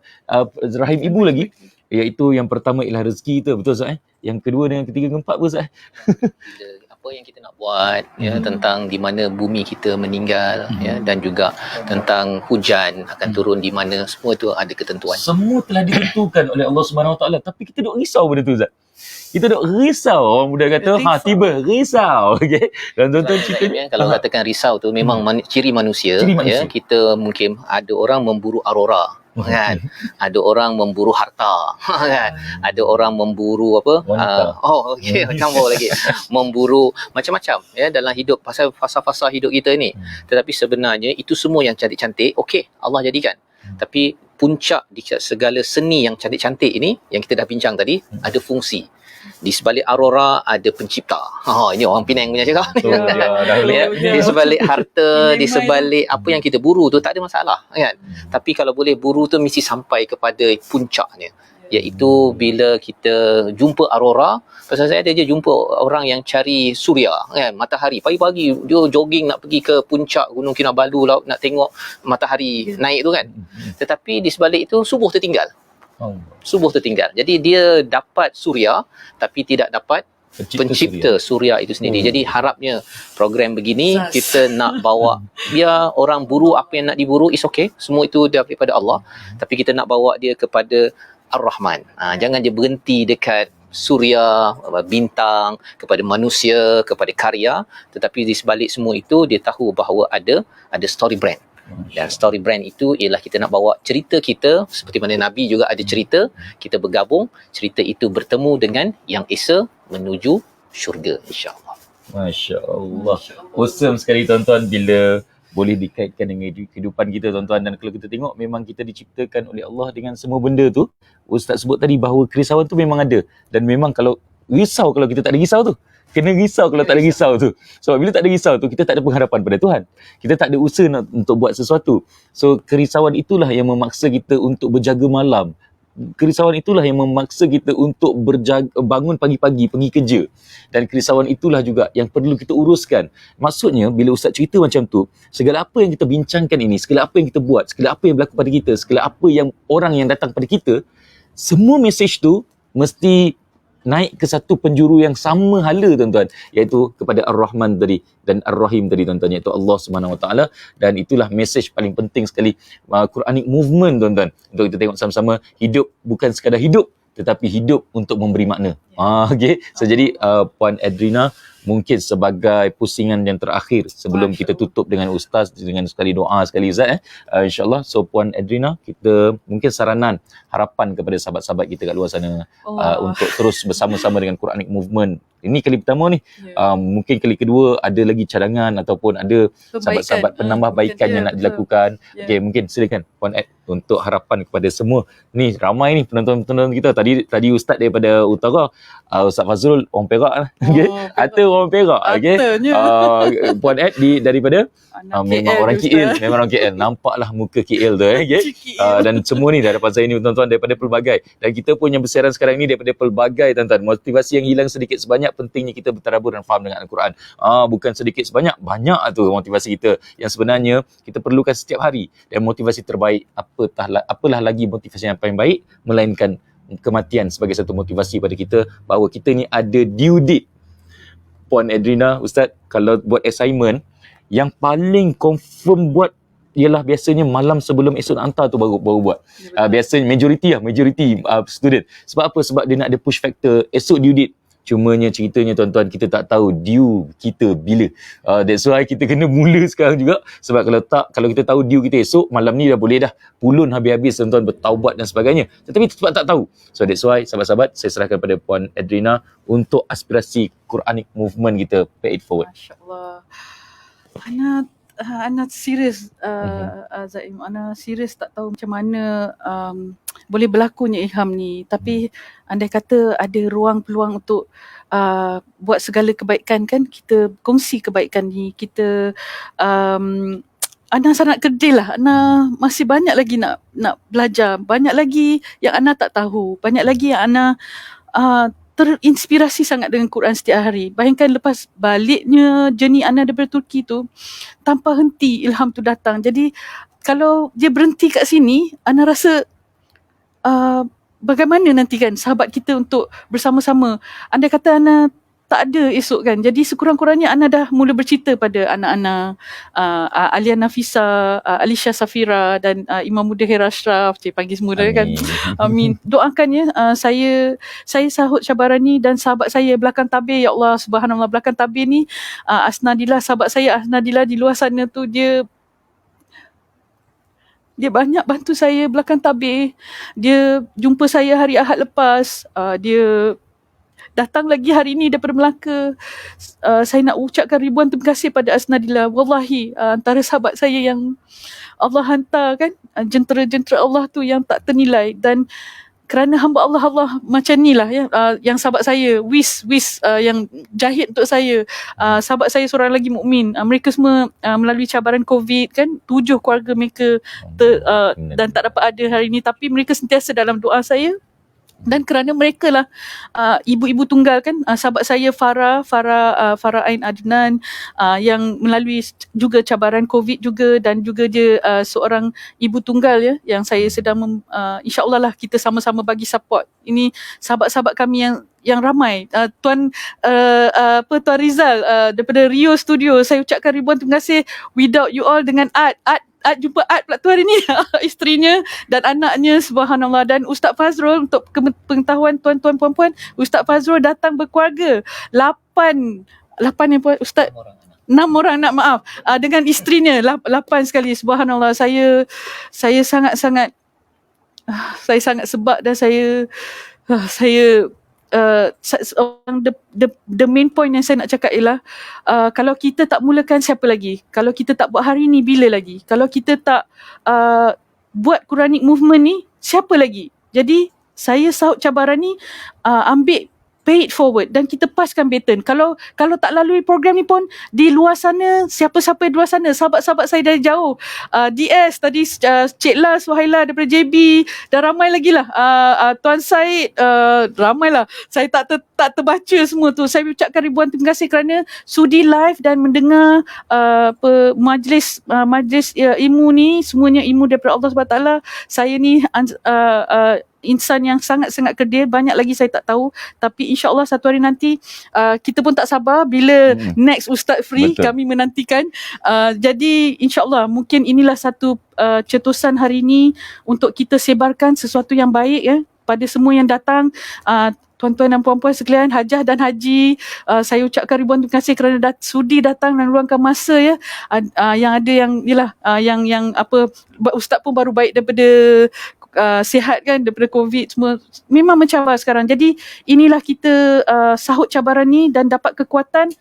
rahim ibu lagi, iaitu yang pertama ialah rezeki kita, betul Ustaz? Yang kedua dan yang ketiga dan keempat, Ustaz? Apa yang kita nak buat, tentang di mana bumi kita meninggal, dan juga tentang hujan akan turun di mana, semua itu ada ketentuan. Semua telah ditentukan oleh Allah Subhanahu Wa Taala, tapi kita duk risau benda tu, Ustaz. Kita duk risau, orang muda kata tiba risau. Okey. Dan tuan-tuan cerita kalau katakan risau tu memang ciri manusia. Ya, kita mungkin ada orang memburu aurora. kan. Ada orang memburu harta kan. Ada orang memburu apa? Wanita. Okey, campur lagi. Memburu macam-macam ya dalam hidup, pasal fasa-fasa hidup kita ni. Tetapi sebenarnya itu semua yang cantik-cantik, okey, Allah jadikan. Tapi puncak di segala seni yang cantik-cantik ini yang kita dah bincang tadi, ada fungsi. Di sebalik aurora ada pencipta. Ini orang Penang punya cakap. Tu dia dahulu. Ya, di sebalik harta, di sebalik apa yang kita buru tu tak ada masalah kan. Tapi kalau boleh buru tu mesti sampai kepada puncaknya, iaitu bila kita jumpa aurora. Pasal saya ada je jumpa orang yang cari suria kan, matahari. Pagi-pagi dia jogging nak pergi ke puncak Gunung Kinabalu lah, nak tengok matahari naik tu kan. Tetapi di sebalik itu subuh tertinggal. Jadi dia dapat suria tapi tidak dapat pencipta suria itu sendiri. Jadi harapnya program begini kita nak bawa, biar orang buru apa yang nak diburu, is okay, semua itu daripada Allah, tapi kita nak bawa dia kepada Ar-Rahman. Jangan dia berhenti dekat suria, bintang, kepada manusia, kepada karya, tetapi di sebalik semua itu dia tahu bahawa ada story brand. Dan story brand itu ialah kita nak bawa cerita kita, seperti mana Nabi juga ada cerita, kita bergabung, cerita itu bertemu dengan yang esa menuju syurga, insya-Allah. Masya-Allah. Awesome sekali tuan-tuan bila boleh dikaitkan dengan kehidupan kita tuan-tuan. Dan kalau kita tengok memang kita diciptakan oleh Allah dengan semua benda tu. Ustaz sebut tadi bahawa kerisauan tu memang ada, dan memang kalau risau kalau kita tak ada risau tu, kena risau kalau tak ada risau tu. Sebab bila tak ada risau tu, kita tak ada pengharapan pada Tuhan. Kita tak ada usaha untuk buat sesuatu. So kerisauan itulah yang memaksa kita untuk berjaga malam. Kerisauan itulah yang memaksa kita untuk bangun pagi-pagi pergi kerja. Dan kerisauan itulah juga yang perlu kita uruskan. Maksudnya bila Ustaz cerita macam tu, segala apa yang kita bincangkan ini, segala apa yang kita buat, segala apa yang berlaku pada kita, segala apa yang orang yang datang pada kita, semua mesej tu mesti naik ke satu penjuru yang sama hala tuan-tuan, iaitu kepada Ar-Rahman tadi dan Ar-Rahim tadi tuan-tuan, iaitu Allah Subhanahu Wa Taala. Dan itulah mesej paling penting sekali Quranic movement tuan-tuan, untuk kita tengok sama-sama. Hidup bukan sekadar hidup, tetapi hidup untuk memberi makna. Okey. So jadi Puan Adrina, mungkin sebagai pusingan yang terakhir sebelum kita tutup dengan Ustaz, dengan sekali doa sekali Ustaz insya-Allah. So Puan Adrina, kita mungkin saranan, harapan kepada sahabat-sahabat kita kat luar sana untuk terus bersama-sama dengan Quranic movement. Ini kali pertama ni. Mungkin kali kedua ada lagi cadangan ataupun ada sahabat-sahabat penambahbaikan yang nak dilakukan. Okey, mungkin silakan Puan Ad untuk harapan kepada semua. Ni ramai ni penonton-penonton kita. Tadi Ustaz daripada utara, Ustaz Fazrul orang Perak lah. Okey. Atau orang Perak. Okey. Puan Ad daripada memang orang KL, memang orang KL. Nampaklah muka KL tu okey. Dan semua ni dah dapat saya ni tuan-tuan daripada pelbagai. Dan kita pun yang bersiaran sekarang ni daripada pelbagai tuan-tuan. Motivasi yang hilang sedikit sebanyak, pentingnya kita bertadabur dan faham dengan Al-Quran. Bukan sedikit sebanyak, banyak tu motivasi kita yang sebenarnya kita perlukan setiap hari. Dan motivasi terbaik, apalah lagi motivasi yang paling baik melainkan kematian sebagai satu motivasi pada kita bahawa kita ni ada due date. Puan Adrina, Ustaz, kalau buat assignment, yang paling confirm buat ialah biasanya malam sebelum esok nak hantar tu baru buat. Biasanya majority student. Sebab apa? Sebab dia nak ada push factor, esok due date. Cumanya ceritanya tuan-tuan, kita tak tahu due kita bila. That's why kita kena mula sekarang juga. Sebab kalau kita tahu due kita esok, malam ni dah boleh dah pulun habis-habis tuan-tuan, bertaubat dan sebagainya. Tetapi sebab tak tahu. So that's why sahabat-sahabat, saya serahkan pada Puan Adrina untuk aspirasi Quranic movement kita, pay it forward. Masya-Allah. Ana serius Zaim. Ana serius tak tahu macam mana boleh berlakunya ilham ni. Tapi andai kata ada ruang peluang untuk buat segala kebaikan kan, kita kongsi kebaikan ni. Kita Ana sangat kerdil lah. Ana masih banyak lagi nak belajar. Banyak lagi yang Ana tak tahu. Banyak lagi yang Ana terinspirasi sangat dengan Quran setiap hari. Bayangkan lepas baliknya journey Ana daripada Turki tu, tanpa henti ilham tu datang. Jadi kalau dia berhenti kat sini, Ana rasa bagaimana nanti kan sahabat kita untuk bersama-sama. Andai kata Ana tak ada esok kan. Jadi sekurang-kurangnya Ana dah mula bercerita pada anak-anak Alia Nafisa, Alisha Safira dan Imam Mudahir Ashraf. Cik panggil semua dah kan. Amin. Doakan ya, saya sahut Syabarani dan sahabat saya belakang tabir, ya Allah subhanallah, belakang tabir ni Asnadillah, sahabat saya Asnadillah di luar sana tu, dia Dia banyak bantu saya belakang tabir. Dia jumpa saya hari Ahad lepas. Dia datang lagi hari ini daripada Melaka. Saya nak ucapkan ribuan terima kasih pada Asnadillah. Wallahi, antara sahabat saya yang Allah hantar kan, jentera-jentera Allah tu yang tak ternilai. Dan kerana hamba Allah macam ni lah ya, yang sahabat saya Wis yang jahit untuk saya, sahabat saya seorang lagi mukmin, mereka semua melalui cabaran COVID kan, 7 keluarga mereka dan tak dapat ada hari ini, tapi mereka sentiasa dalam doa saya. Dan kerana mereka lah ibu-ibu tunggal kan, sahabat saya Farah Ain Adnan, yang melalui juga cabaran COVID juga, dan juga dia seorang ibu tunggal ya, yang saya sedang insya-Allah lah kita sama-sama bagi support. Ini sahabat-sahabat kami yang ramai. Tuan Rizal daripada Rio Studio, saya ucapkan ribuan terima kasih. Without you all, dengan Art jumpa Art pula tu hari ni isterinya dan anaknya, subhanallah. Dan Ustaz Fazrul, untuk pengetahuan tuan-tuan puan-puan, Ustaz Fazrul datang berkeluarga 8 yang Ustaz 6 orang anak, maaf, dengan isterinya 8 sekali, subhanallah. Saya sangat-sangat saya sangat sebab, dan saya the main point yang saya nak cakap ialah kalau kita tak mulakan, siapa lagi? Kalau kita tak buat hari ni, bila lagi? Kalau kita tak buat Quranic movement ni, siapa lagi? Jadi saya sahut cabaran ni, ambil, pay it forward, dan kita paskan baton. Kalau tak lalui program ni pun, di luar sana, siapa-siapa di luar sana, sahabat-sahabat saya dari jauh, DS tadi, Cik Las, Suhaila daripada JB, dan ramai lagi lah, Tuan Syed, ramai lah, saya tak terbaca semua tu. Saya ucapkan ribuan terima kasih kerana sudi live dan mendengar majlis ilmu ni, semuanya ilmu daripada Allah SWT. Saya ni insan yang sangat-sangat kerdil, banyak lagi saya tak tahu, tapi insya-Allah satu hari nanti kita pun tak sabar bila next Ustaz free. Betul. Kami menantikan. Jadi insya-Allah mungkin inilah satu cetusan hari ini untuk kita sebarkan sesuatu yang baik ya pada semua yang datang. Tuan-tuan dan puan-puan sekalian, hajah dan haji, saya ucapkan ribuan terima kasih kerana sudi datang dan luangkan masa ya. Yang ada yang yalah, yang apa, Ustaz pun baru baik daripada sihat kan, daripada COVID semua, memang mencabar sekarang. Jadi inilah kita sahut cabaran ni dan dapat kekuatan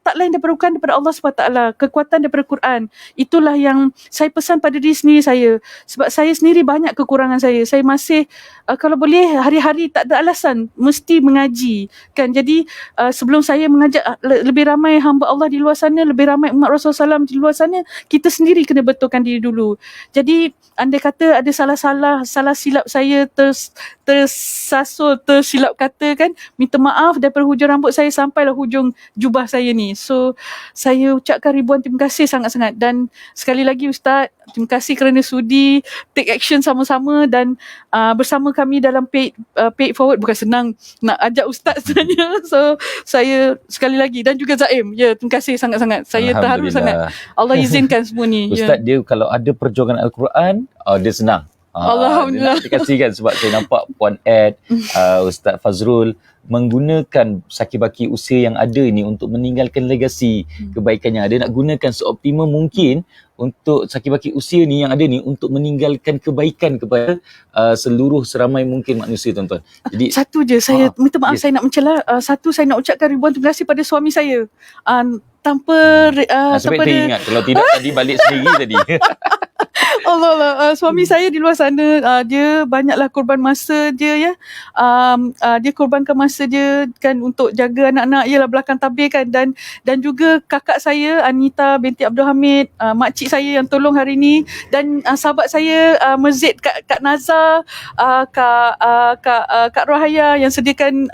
tak lain daripada Allah SWT, kekuatan daripada Quran. Itulah yang saya pesan pada diri sendiri saya, sebab saya sendiri banyak kekurangan saya masih kalau boleh hari-hari tak ada alasan mesti mengaji kan. Jadi sebelum saya mengajak lebih ramai hamba Allah di luar sana, lebih ramai umat Rasulullah SAW di luar sana, kita sendiri kena betulkan diri dulu. Jadi andai kata ada salah silap saya, tersilap kata kan, minta maaf daripada hujung rambut saya sampailah hujung jubah saya ni. So saya ucapkan ribuan terima kasih sangat-sangat. Dan sekali lagi Ustaz, terima kasih kerana sudi take action sama-sama dan bersama kami dalam pay it forward. Bukan senang nak ajak Ustaz sebenarnya. So saya sekali lagi, dan juga Zaim, ya, terima kasih sangat-sangat. Saya terharu sangat. Allah izinkan semua ni. Ustaz dia kalau ada perjuangan Al-Quran, dia senang. Alhamdulillah. Terima kasih kan, sebab saya nampak Puan Ed, Ustaz Fazrul menggunakan sakit-baki usia yang ada ni untuk meninggalkan legasi kebaikan yang ada, nak gunakan seoptimum mungkin untuk sakit-baki usia ni yang ada ni untuk meninggalkan kebaikan kepada seluruh seramai mungkin manusia, tuan-tuan. Jadi satu je saya minta maaf, saya nak mencela. Satu, saya nak ucapkan ribuan terima kasih pada suami saya. Tanpa sebab dia ingat, kalau tidak tadi balik sendiri tadi. Allah, suami saya di luar sana, dia banyaklah korban masa dia ya. Dia korbankan masa dia kan untuk jaga anak-anak, ialah belakang tabir kan, dan juga kakak saya Anita binti Abdul Hamid, makcik saya yang tolong hari ni, dan sahabat saya Mazid, Kak Nazar, Kak Rohaya yang sediakan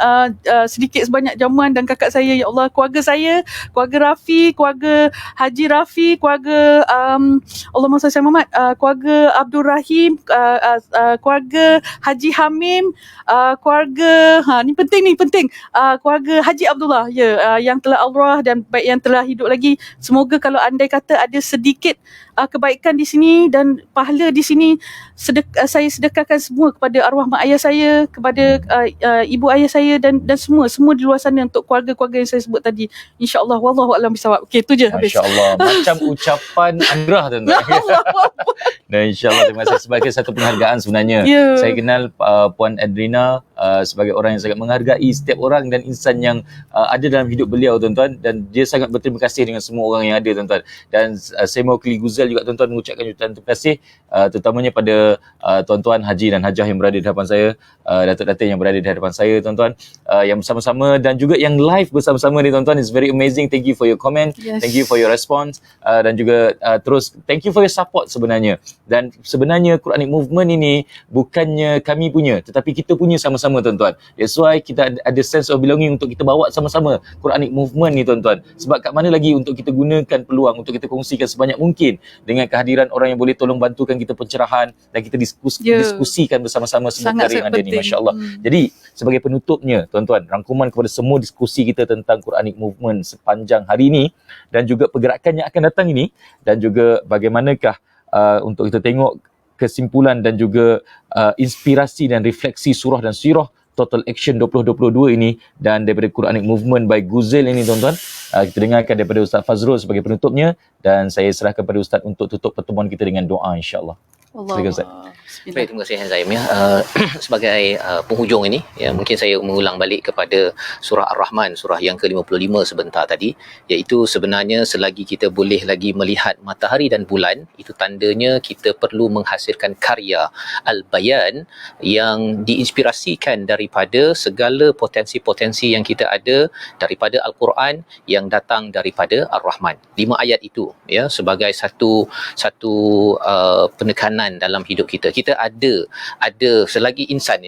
sedikit sebanyak jamuan, dan kakak saya, ya Allah, keluarga saya, keluarga Rafi, keluarga Haji Rafi, keluarga Allahumma salli ala Muhammad, keluarga Abdul Rahim, keluarga Haji Hamim, keluarga ni penting ni, ini penting, keluarga Haji Abdullah yang telah Allah dan baik yang telah hidup lagi, semoga kalau andai kata ada sedikit kebaikan di sini dan pahala di sini, saya sedekahkan semua kepada arwah mak ayah saya, kepada ibu ayah saya dan semua di luar sana untuk keluarga-keluarga yang saya sebut tadi. InsyaAllah, wallahu a'lam bisawab. Okey, itu je habis. Masya-Allah, macam ucapan Andrah tuan-tuan. Dan insya-Allah terima kasih sebagai satu penghargaan sebenarnya. Ya. Saya kenal Puan Adrina sebagai orang yang sangat menghargai setiap orang dan insan yang ada dalam hidup beliau tuan-tuan, dan dia sangat berterima kasih dengan semua orang yang ada tuan-tuan. Dan saya mewakili Guzal juga tuan-tuan mengucapkan ucapan terima kasih terutamanya pada tuan-tuan haji dan hajah yang berada di hadapan saya, datuk-datuk yang berada di hadapan saya tuan-tuan, yang bersama-sama dan juga yang live bersama-sama ni tuan-tuan. It's very amazing. Thank you for your comment. Yes. Thank you for your response, dan juga terus thank you for your support sebenarnya. Dan sebenarnya Quranic Movement ini bukannya kami punya, tetapi kita punya sama-sama tuan-tuan. That's why kita ada sense of belonging untuk kita bawa sama-sama Quranic Movement ni tuan-tuan. Sebab kat mana lagi untuk kita gunakan peluang untuk kita kongsikan sebanyak mungkin dengan kehadiran orang yang boleh tolong bantukan kita pencerahan dan kita diskusikan bersama-sama semua perkara yang ada ni, masya-Allah. Jadi sebagai penutupnya tuan-tuan, rangkuman kepada semua diskusi kita tentang Quranic Movement sepanjang hari ini dan juga pergerakan yang akan datang ini, dan juga bagaimanakah untuk kita tengok kesimpulan dan juga inspirasi dan refleksi surah dan sirah Total Action 2022 ini dan daripada Quranic Movement by Guzel ini tuan-tuan. Kita dengarkan daripada Ustaz Fazrul sebagai penutupnya, dan saya serahkan kepada Ustaz untuk tutup pertemuan kita dengan doa, insya-Allah. Silakan Ustaz. Baik, terima kasih Zaim ya. Sebagai penghujung ini ya, mungkin saya mengulang balik kepada surah Ar-Rahman, surah yang ke-55 sebentar tadi, iaitu sebenarnya selagi kita boleh lagi melihat matahari dan bulan, itu tandanya kita perlu menghasilkan karya al-bayan yang diinspirasikan daripada segala potensi-potensi yang kita ada daripada Al-Quran yang datang daripada Ar-Rahman. 5 ayat itu ya sebagai satu penekanan dalam hidup kita. Kita ada selagi insan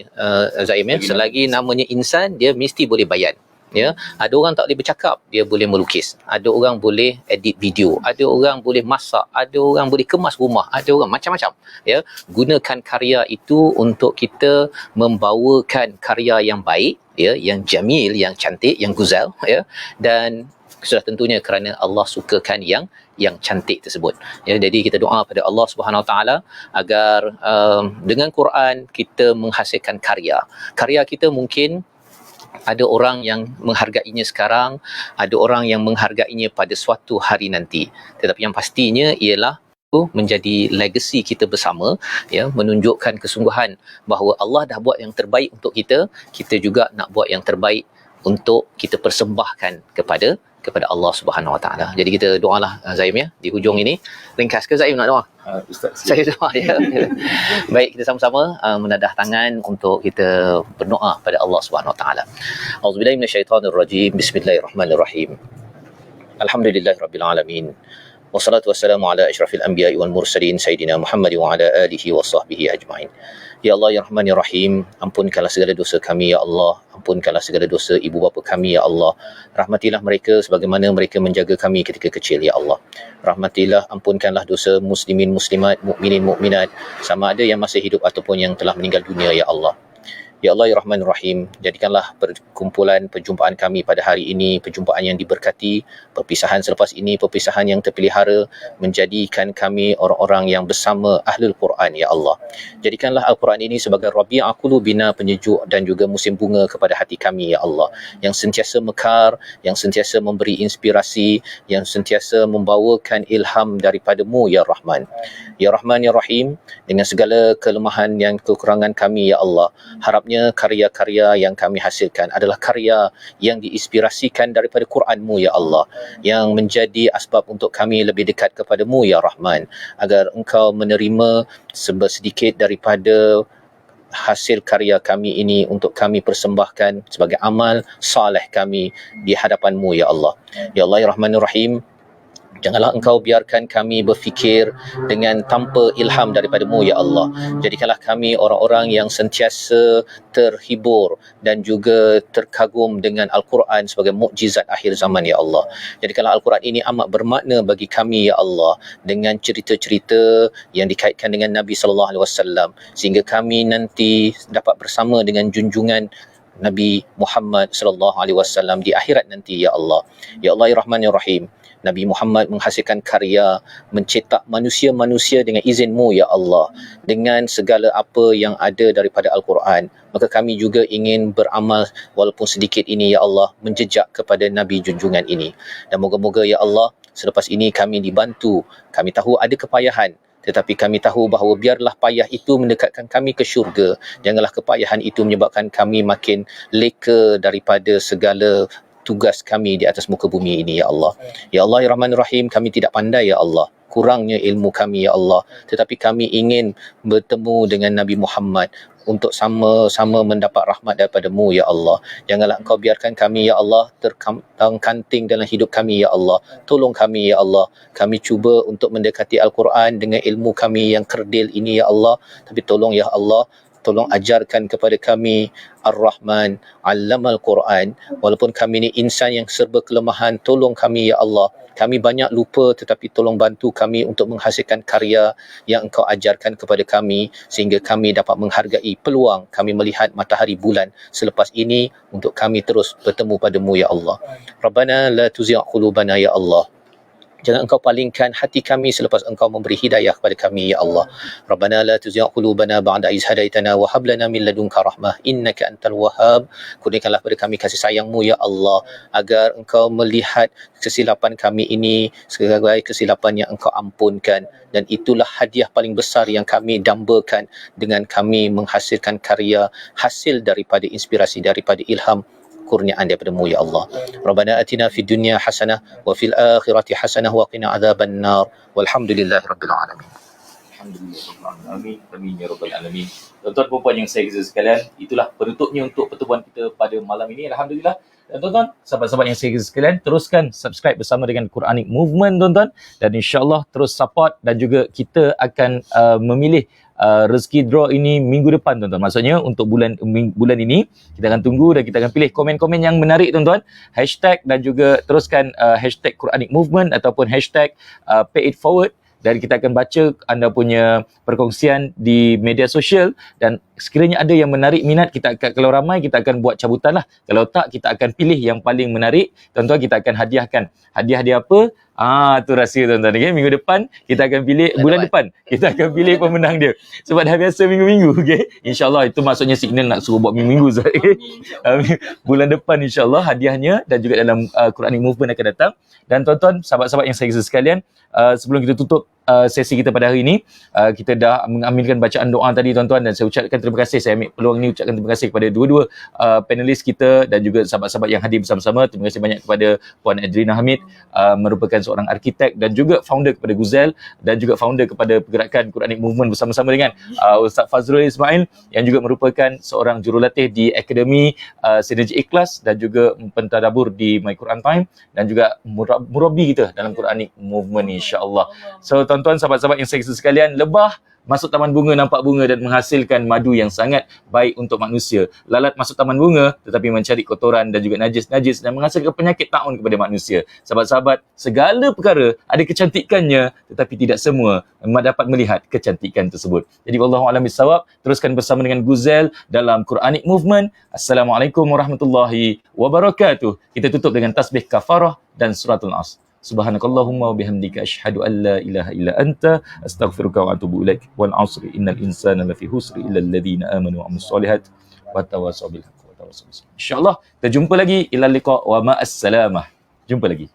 Zaim ya, selagi namanya insan, dia mesti boleh bayan. Ya, ada orang tak boleh bercakap, dia boleh melukis. Ada orang boleh edit video, ada orang boleh masak, ada orang boleh kemas rumah, ada orang macam-macam. Ya, gunakan karya itu untuk kita membawakan karya yang baik, ya, yang jamil, yang cantik, yang guzal, ya. Dan sudah tentunya kerana Allah sukakan yang cantik tersebut. Ya, jadi kita doa pada Allah Subhanahu Wa Taala agar dengan Quran kita menghasilkan karya. Karya kita mungkin ada orang yang menghargainya sekarang, ada orang yang menghargainya pada suatu hari nanti. Tetapi yang pastinya ialah menjadi legacy kita bersama, ya, menunjukkan kesungguhan bahawa Allah dah buat yang terbaik untuk kita, kita juga nak buat yang terbaik untuk kita persembahkan kepada Allah Subhanahu Wa Taala. Jadi kita doalah Zaim ya di hujung ini. Ringkas ke Zaim nak doa? Ustaz. Saya doa ya. Baik, kita sama-sama menadah tangan untuk kita berdoa pada Allah Subhanahu Wa Taala. Auzubillahi minasyaitonirrajim. Bismillahirrahmanirrahim. Alhamdulillahirabbil alamin. Wassalatu wassalamu ala asyrafil anbiya'i wal mursalin sayyidina Muhammad wa ala alihi wa sahbihi ajma'in. Ya Allah ya Rahman ya Rahim, ampunkanlah segala dosa kami ya Allah, ampunkanlah segala dosa ibu bapa kami ya Allah. Rahmatilah mereka sebagaimana mereka menjaga kami ketika kecil ya Allah. Rahmatilah, ampunkanlah dosa muslimin muslimat, mukminin mukminat, sama ada yang masih hidup ataupun yang telah meninggal dunia ya Allah. Ya Allah ya Rahman Rahim, jadikanlah perkumpulan perjumpaan kami pada hari ini perjumpaan yang diberkati, perpisahan selepas ini perpisahan yang terpelihara, menjadikan kami orang-orang yang bersama Ahlul Quran ya Allah. Jadikanlah Al-Quran ini sebagai Rabi'a qulubina, penyejuk dan juga musim bunga kepada hati kami ya Allah, yang sentiasa mekar, yang sentiasa memberi inspirasi, yang sentiasa membawakan ilham daripada-Mu ya Rahman. Ya Rahman ya Rahim, dengan segala kelemahan yang kekurangan kami ya Allah, harapnya karya-karya yang kami hasilkan adalah karya yang diinspirasikan daripada Quran-Mu ya Allah, yang menjadi asbab untuk kami lebih dekat kepada-Mu ya Rahman, agar Engkau menerima sedikit daripada hasil karya kami ini untuk kami persembahkan sebagai amal saleh kami di hadapan-Mu ya Allah. Ya Allah ya Rahman Rahim, janganlah Engkau biarkan kami berfikir dengan tanpa ilham daripada-Mu ya Allah. Jadikanlah kami orang-orang yang sentiasa terhibur dan juga terkagum dengan Al-Quran sebagai mukjizat akhir zaman ya Allah. Jadikanlah Al-Quran ini amat bermakna bagi kami ya Allah, dengan cerita-cerita yang dikaitkan dengan Nabi sallallahu alaihi wasallam, sehingga kami nanti dapat bersama dengan junjungan Nabi Muhammad sallallahu alaihi wasallam di akhirat nanti ya Allah. Ya Allah ya Rahman ya Rahim. Nabi Muhammad menghasilkan karya, mencetak manusia-manusia dengan izin-Mu ya Allah, dengan segala apa yang ada daripada Al-Quran. Maka kami juga ingin beramal walaupun sedikit ini ya Allah, menjejak kepada Nabi junjungan ini. Dan moga-moga ya Allah, selepas ini kami dibantu. Kami tahu ada kepayahan, tetapi kami tahu bahawa biarlah payah itu mendekatkan kami ke syurga. Janganlah kepayahan itu menyebabkan kami makin leka daripada segala tugas kami di atas muka bumi ini ya Allah. Ya Allah ya Rahman Rahim, kami tidak pandai ya Allah, kurangnya ilmu kami ya Allah, tetapi kami ingin bertemu dengan Nabi Muhammad untuk sama-sama mendapat rahmat daripada-Mu ya Allah. Janganlah Engkau biarkan kami ya Allah terkanting dalam hidup kami ya Allah. Tolong kami ya Allah. Kami cuba untuk mendekati Al-Quran dengan ilmu kami yang kerdil ini ya Allah, tapi tolong ya Allah, tolong ajarkan kepada kami Ar-Rahman, Allamal Quran. Walaupun kami ni insan yang serba kelemahan, tolong kami ya Allah. Kami banyak lupa, tetapi tolong bantu kami untuk menghasilkan karya yang Engkau ajarkan kepada kami, sehingga kami dapat menghargai peluang kami melihat matahari bulan selepas ini untuk kami terus bertemu padamu ya Allah. Rabbana la tuzigh qulubana ya Allah. Jangan Engkau palingkan hati kami selepas Engkau memberi hidayah kepada kami ya Allah. Rabbana la tuzigh qulubana ba'da idh hadaitana wa hab lana min ladunka rahmah innaka antal wahhab. Kurniakanlah kepada kami kasih sayang-Mu ya Allah, agar Engkau melihat kesilapan kami ini sebagai kesilapan yang Engkau ampunkan, dan itulah hadiah paling besar yang kami dambakan dengan kami menghasilkan karya hasil daripada inspirasi, daripada ilham kurniaan daripada-Mu ya Allah. Rabbana atina fid dunya hasanah wa fil akhirati hasanah wa qina adzaban nar. Walhamdulillahirabbil alamin. Amin. Amin ya rabbal alamin. Tuan-tuan puan-puan yang saya kisah sekalian, itulah penutupnya untuk pertemuan kita pada malam ini. Alhamdulillah. Dan tuan-tuan, sahabat-sahabat yang saya kisah sekalian, teruskan subscribe bersama dengan Quranic Movement tuan-tuan, dan insya-Allah terus support, dan juga kita akan memilih rezeki draw ini minggu depan tuan-tuan. Maksudnya untuk bulan ini kita akan tunggu dan kita akan pilih komen-komen yang menarik tuan-tuan. Hashtag dan juga teruskan hashtag Quranic Movement ataupun hashtag pay it forward, dan kita akan baca anda punya perkongsian di media sosial, dan sekiranya ada yang menarik minat, kita akan, kalau ramai kita akan buat cabutan lah. Kalau tak, kita akan pilih yang paling menarik tuan-tuan, kita akan hadiahkan. Hadiah dia apa? Tu rahsia tuan-tuan. Okay? Minggu depan kita akan pilih, bulan depan kita akan pilih pemenang dia. Sebab dah biasa minggu-minggu, okay? InsyaAllah itu maksudnya signal nak suruh buat minggu-minggu. Okay? Bulan depan insyaAllah hadiahnya, dan juga dalam Quranic Movement akan datang. Dan tuan-tuan, sahabat-sahabat yang saya kisah sekalian, sebelum kita tutup sesi kita pada hari ini, kita dah mengambilkan bacaan doa tadi tuan-tuan, dan saya ucapkan terima kasih. Saya ambil peluang ini ucapkan terima kasih kepada dua-dua panelis kita dan juga sahabat-sahabat yang hadir bersama-sama. Terima kasih banyak kepada Puan Adrina Hamid, merupakan seorang arkitek dan juga founder kepada Guzel, dan juga founder kepada pergerakan Quranic Movement, bersama-sama dengan Ustaz Fazrul Ismail yang juga merupakan seorang jurulatih di Akademi Sinergi Ikhlas dan juga pentadabur di My Quran Time, dan juga murabi kita dalam Quranic Movement insya-Allah. So tuan-tuan, sahabat-sahabat yang saya kisah sekalian, lebah masuk taman bunga nampak bunga dan menghasilkan madu yang sangat baik untuk manusia. Lalat masuk taman bunga tetapi mencari kotoran dan juga najis-najis dan menghasilkan penyakit taun kepada manusia. Sahabat-sahabat, segala perkara ada kecantikannya, tetapi tidak semua dapat melihat kecantikan tersebut. Jadi wallahu a'lam bissawab, teruskan bersama dengan Guzel dalam Quranic Movement. Assalamualaikum warahmatullahi wabarakatuh. Kita tutup dengan tasbih kafarah dan suratul As. Subhanakallahumma wa bihamdika asyhadu an la ilaha illa anta astaghfiruka wa atubu ilaik. Wal 'asri innal insana lafi khusri illa alladhina amanu wa amilus solihat wa tawassaw bil haqqi wa tawassaw bis sabr. Insyaallah kita jumpa lagi. Ilal liqa wa ma'as salamah. Jumpa lagi.